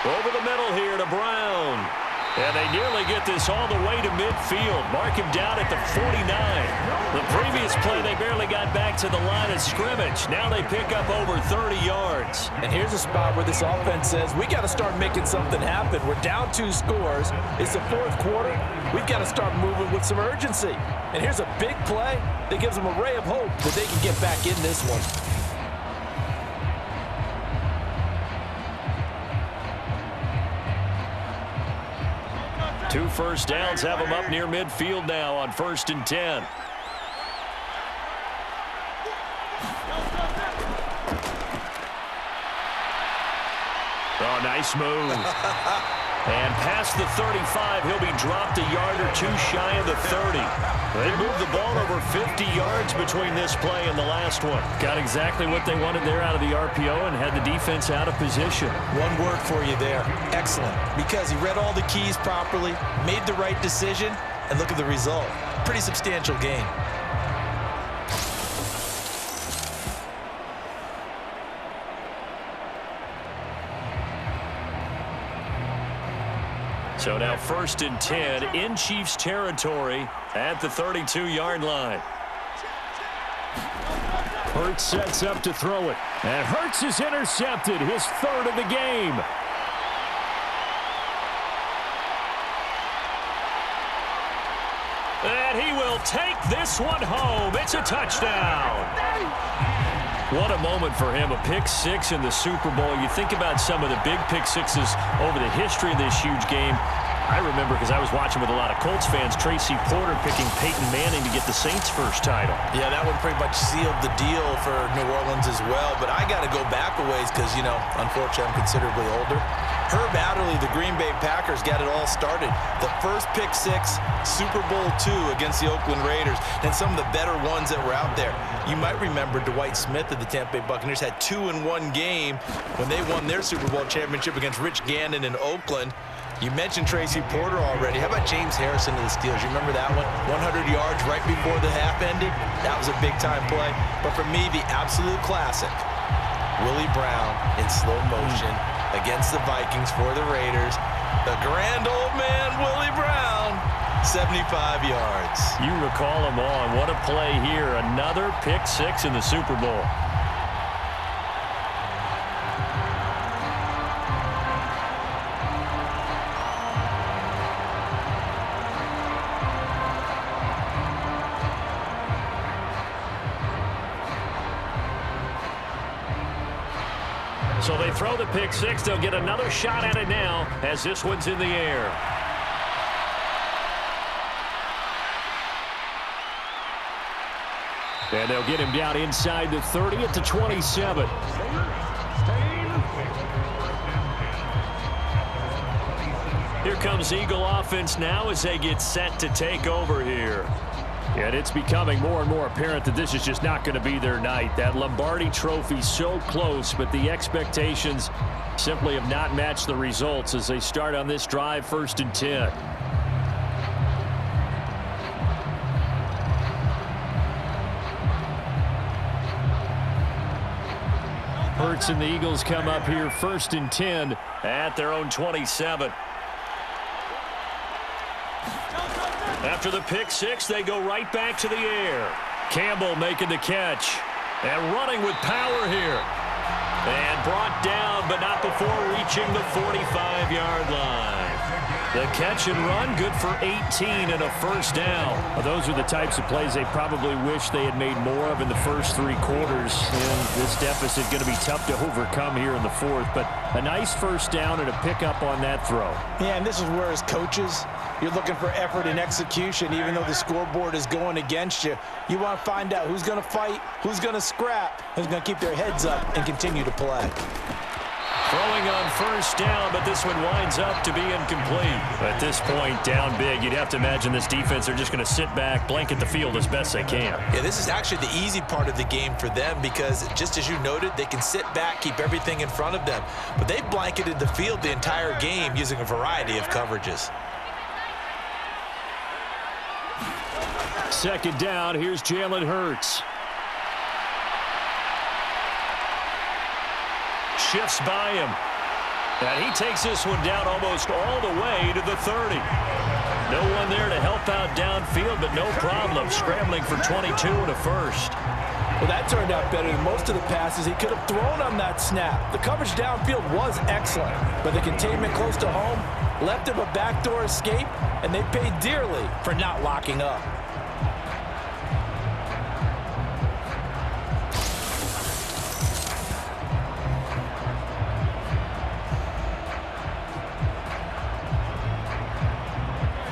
Over the middle here to Brown. And they nearly get this all the way to midfield. Mark him down at the 49. The previous play, they barely got back to the line of scrimmage. Now they pick up over 30 yards. And here's a spot where this offense says, we got to start making something happen. We're down 2 scores. It's the 4th quarter. We've got to start moving with some urgency. And here's a big play that gives them a ray of hope that they can get back in this one. Two first downs have them up near midfield now on 1st and 10. Oh, nice move. And past the 35, he'll be dropped a yard or two shy of the 30. They moved the ball over 50 yards between this play and the last one. Got exactly what they wanted there out of the RPO and had the defense out of position. One word for you there, excellent, because he read all the keys properly, made the right decision, and look at the result. Pretty substantial gain. So now 1st and 10 in Chiefs territory at the 32-yard line. Hurts sets up to throw it. And Hurts is intercepted, his 3rd of the game. And he will take this one home. It's a touchdown. What a moment for him, a pick 6 in the Super Bowl. You think about some of the big pick 6s over the history of this huge game. I remember, because I was watching with a lot of Colts fans, Tracy Porter picking Peyton Manning to get the Saints' first title. Yeah, that one pretty much sealed the deal for New Orleans as well. But I got to go back a ways because, you know, unfortunately I'm considerably older. Herb Adderley, the Green Bay Packers, got it all started. The first pick 6, Super Bowl II against the Oakland Raiders, and some of the better ones that were out there. You might remember Dwight Smith of the Tampa Bay Buccaneers had 2 in one game when they won their Super Bowl championship against Rich Gannon in Oakland. You mentioned Tracy Porter already. How about James Harrison of the Steelers? You remember that one? 100 yards right before the half ended? That was a big-time play. But for me, the absolute classic, Willie Brown in slow motion against the Vikings for the Raiders. The grand old man, Willie Brown, 75 yards. You recall them all. What a play here. Another pick 6 in the Super Bowl. So they throw the pick 6. They'll get another shot at it now as this one's in the air. And they'll get him down inside the 30 at the 27. Here comes Eagle offense now as they get set to take over here. And it's becoming more and more apparent that this is just not going to be their night. That Lombardi trophy so close, but the expectations simply have not matched the results as they start on this drive, 1st and 10. Hurts and the Eagles come up here 1st and 10 at their own 27. After the pick 6, they go right back to the air. Campbell making the catch. And running with power here. And brought down, but not before reaching the 45-yard line. The catch and run, good for 18 and a 1st down. Well, those are the types of plays they probably wish they had made more of in the first 3 quarters. And this deficit going to be tough to overcome here in the 4th. But a nice 1st down and a pickup on that throw. Yeah, and this is where as coaches, you're looking for effort and execution. Even though the scoreboard is going against you, you want to find out who's going to fight, who's going to scrap, who's going to keep their heads up and continue to play. Throwing on 1st down, but this one winds up to be incomplete. At this point, down big, you'd have to imagine this defense are just going to sit back, blanket the field as best they can. Yeah, this is actually the easy part of the game for them because, just as you noted, they can sit back, keep everything in front of them. But they blanketed the field the entire game using a variety of coverages. 2nd down, here's Jalen Hurts. Shifts by him. And he takes this one down almost all the way to the 30. No one there to help out downfield, but no problem. Scrambling for 22 and a 1st. Well, that turned out better than most of the passes he could have thrown on that snap. The coverage downfield was excellent, but the containment close to home left him a backdoor escape, and they paid dearly for not locking up.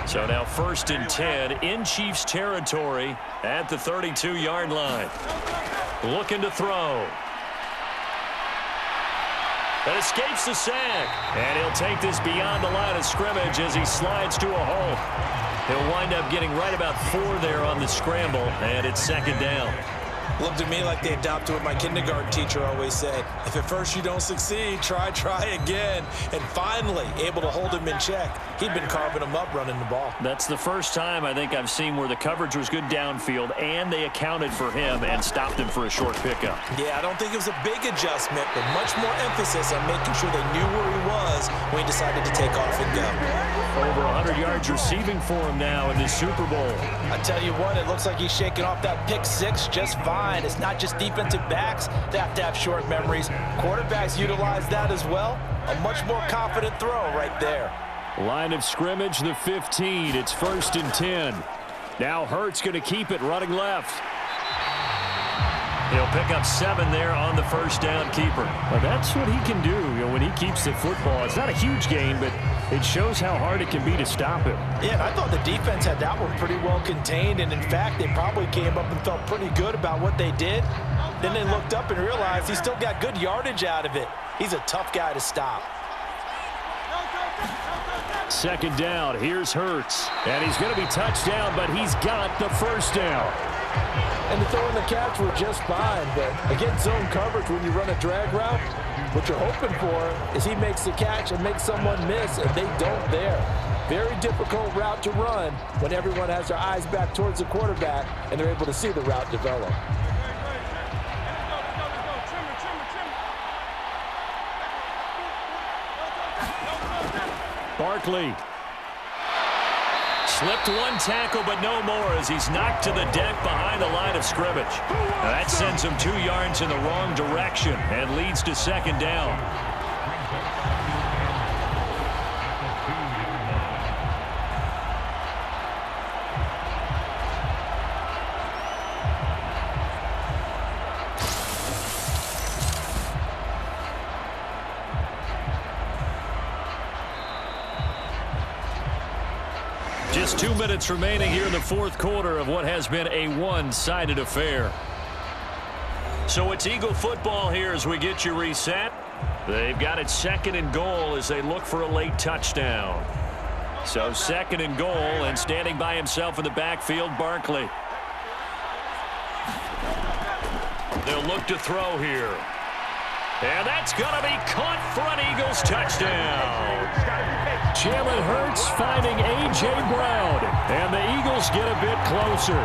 So now 1st and 10 in Chiefs territory at the 32-yard line. Looking to throw. and escapes the sack. And he'll take this beyond the line of scrimmage as he slides to a hole. He'll wind up getting right about 4 there on the scramble, and it's 2nd down. Looked to me like they adopted what my kindergarten teacher always said. If at first you don't succeed, try again. And finally, able to hold him in check. He'd been carving him up running the ball. That's the first time I think I've seen where the coverage was good downfield, and they accounted for him and stopped him for a short pickup. Yeah, I don't think it was a big adjustment, but much more emphasis on making sure they knew where he was when he decided to take off and go. Over 100 yards receiving for him now in this Super Bowl. I tell you what, it looks like he's shaking off that pick 6 just fine. It's not just defensive backs that have to have short memories. Quarterbacks utilize that as well. A much more confident throw right there. Line of scrimmage, the 15. It's 1st and 10. Now Hurts going to keep it running left. He'll pick up 7 there on the first down keeper. Well, that's what he can do, when he keeps the football. It's not a huge gain, but it shows how hard it can be to stop him. Yeah, and I thought the defense had that one pretty well contained, and in fact, they probably came up and felt pretty good about what they did. Then they looked up and realized he still got good yardage out of it. He's a tough guy to stop. 2nd down, here's Hurts. And he's going to be touched down, but he's got the first down. And the throw and the catch were just fine, but against zone coverage when you run a drag route, what you're hoping for is he makes the catch and makes someone miss, and they don't there. Very difficult route to run when everyone has their eyes back towards the quarterback and they're able to see the route develop. Barkley. Slipped one tackle, but no more as he's knocked to the deck behind the line of scrimmage. Now that sends him 2 yards in the wrong direction and leads to 2nd down. Just 2 minutes remaining here in the 4th quarter of what has been a one-sided affair. So it's Eagle football here as we get you reset. They've got it 2nd and goal as they look for a late touchdown. So 2nd and goal, and standing by himself in the backfield, Barkley. They'll look to throw here. And that's going to be caught for an Eagles touchdown. Jalen Hurts finding A.J. Brown, and the Eagles get a bit closer.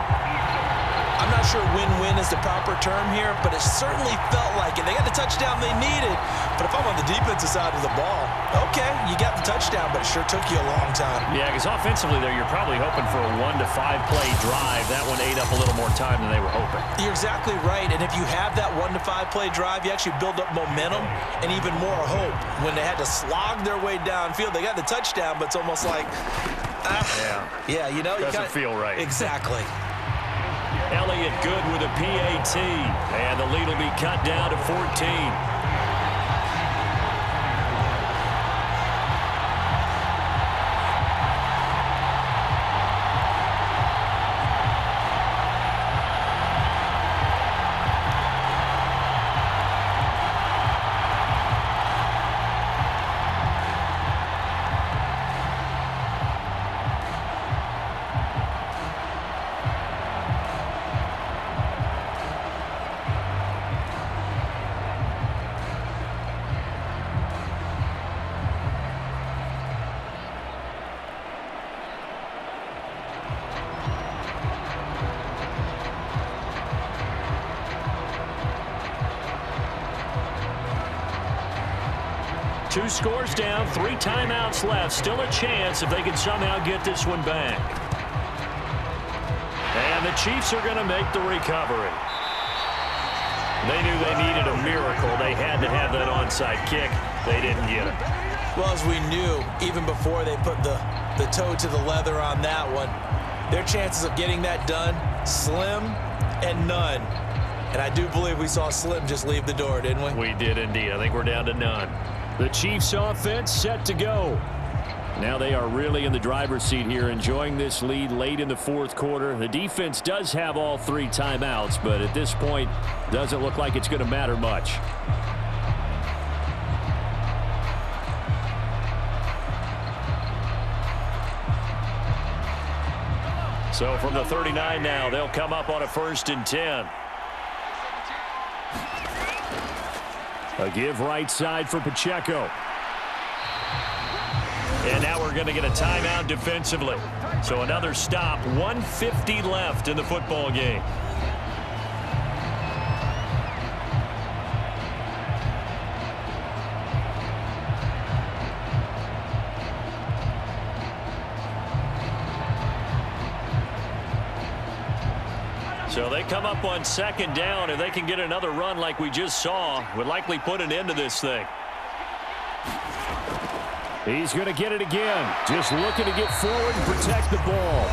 I'm not sure win-win is the proper term here, but it certainly felt like it. They got the touchdown they needed, but if I'm on the defensive side of the ball, okay, you got the touchdown, but it sure took you a long time. Yeah, because offensively there, you're probably hoping for a 1 to 5 play drive. That one ate up a little more time than they were hoping. You're exactly right, and if you have that 1 to 5 play drive, you actually build up momentum and even more hope. When they had to slog their way downfield, they got the touchdown, but it's almost like, yeah, you know, doesn't feel right. Exactly. Elliott good with a PAT, and the lead will be cut down to 14. Two scores down, 3 timeouts left. Still a chance if they can somehow get this one back. And the Chiefs are going to make the recovery. They knew they needed a miracle. They had to have that onside kick. They didn't get it. Well, as we knew, even before they put the toe to the leather on that one, their chances of getting that done, slim and none. And I do believe we saw Slim just leave the door, didn't we? We did indeed. I think we're down to none. The Chiefs offense set to go. Now they are really in the driver's seat here, enjoying this lead late in the 4th quarter. The defense does have all 3 timeouts, but at this point, doesn't look like it's going to matter much. So from the 39 now, they'll come up on a 1st and 10. A give right side for Pacheco. And now we're going to get a timeout defensively. So another stop, 1:50 left in the football game. So they come up on 2nd down, and they can get another run like we just saw. Would likely put an end to this thing. He's going to get it again. Just looking to get forward and protect the ball.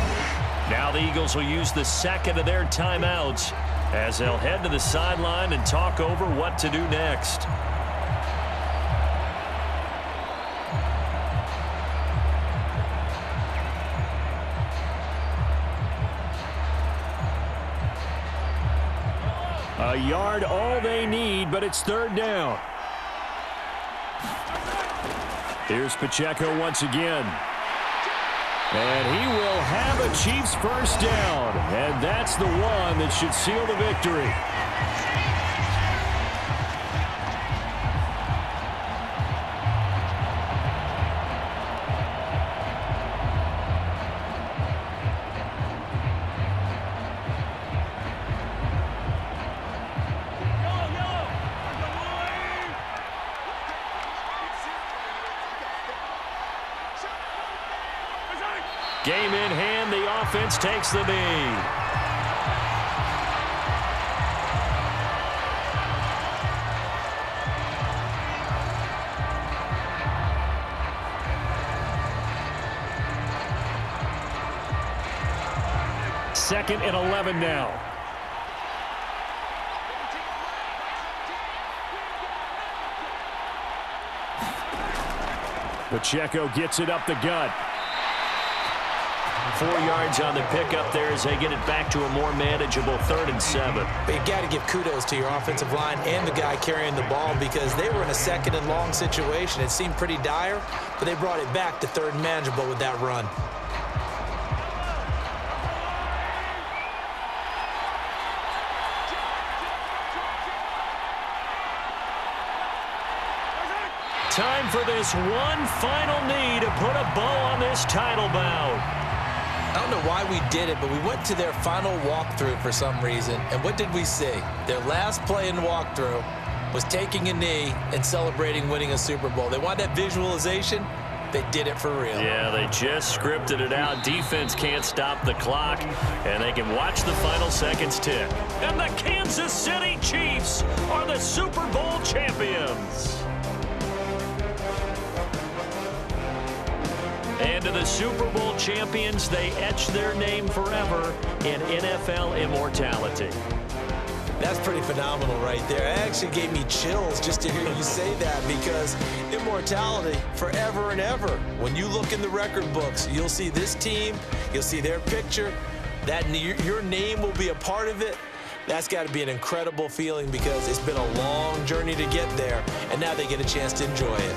Now the Eagles will use the 2nd of their timeouts as they'll head to the sideline and talk over what to do next. A yard all they need, but it's 3rd down. Here's Pacheco once again. And he will have a Chiefs 1st down. And that's the one that should seal the victory. Game in hand, the offense takes the knee. Second and 11 now. Pacheco gets it up the gut. 4 yards on the pickup there as they get it back to a more manageable 3rd and 7. But you got to give kudos to your offensive line and the guy carrying the ball because they were in a 2nd and long situation. It seemed pretty dire, but they brought it back to 3rd and manageable with that run. Time for this one final knee to put a bow on this title bout. I don't know why we did it, but we went to their final walkthrough for some reason. And what did we see? Their last play in walkthrough was taking a knee and celebrating winning a Super Bowl. They want that visualization. They did it for real. Yeah, they just scripted it out. Defense can't stop the clock, and they can watch the final seconds tick. And the Kansas City Chiefs are the Super Bowl champions. And to the Super Bowl champions, they etch their name forever in NFL immortality. That's pretty phenomenal right there. It actually gave me chills just to hear you say that because immortality forever and ever. When you look in the record books, you'll see this team, you'll see their picture, that your name will be a part of it. That's got to be an incredible feeling because it's been a long journey to get there, and now they get a chance to enjoy it.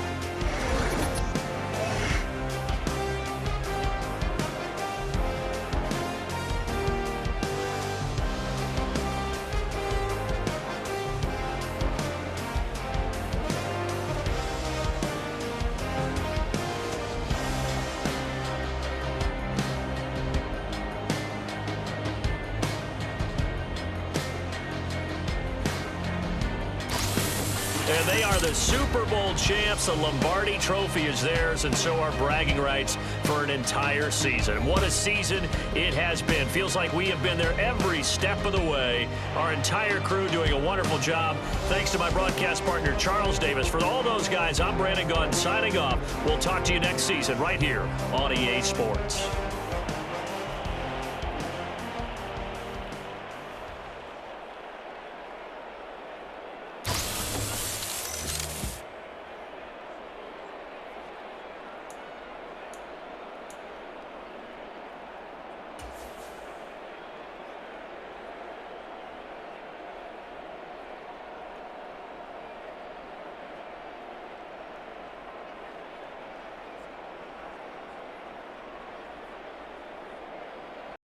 And they are the Super Bowl champs. The Lombardi Trophy is theirs, and so are bragging rights for an entire season. And what a season it has been. Feels like we have been there every step of the way. Our entire crew doing a wonderful job. Thanks to my broadcast partner, Charles Davis. For all those guys, I'm Brandon Gunn signing off. We'll talk to you next season right here on EA Sports.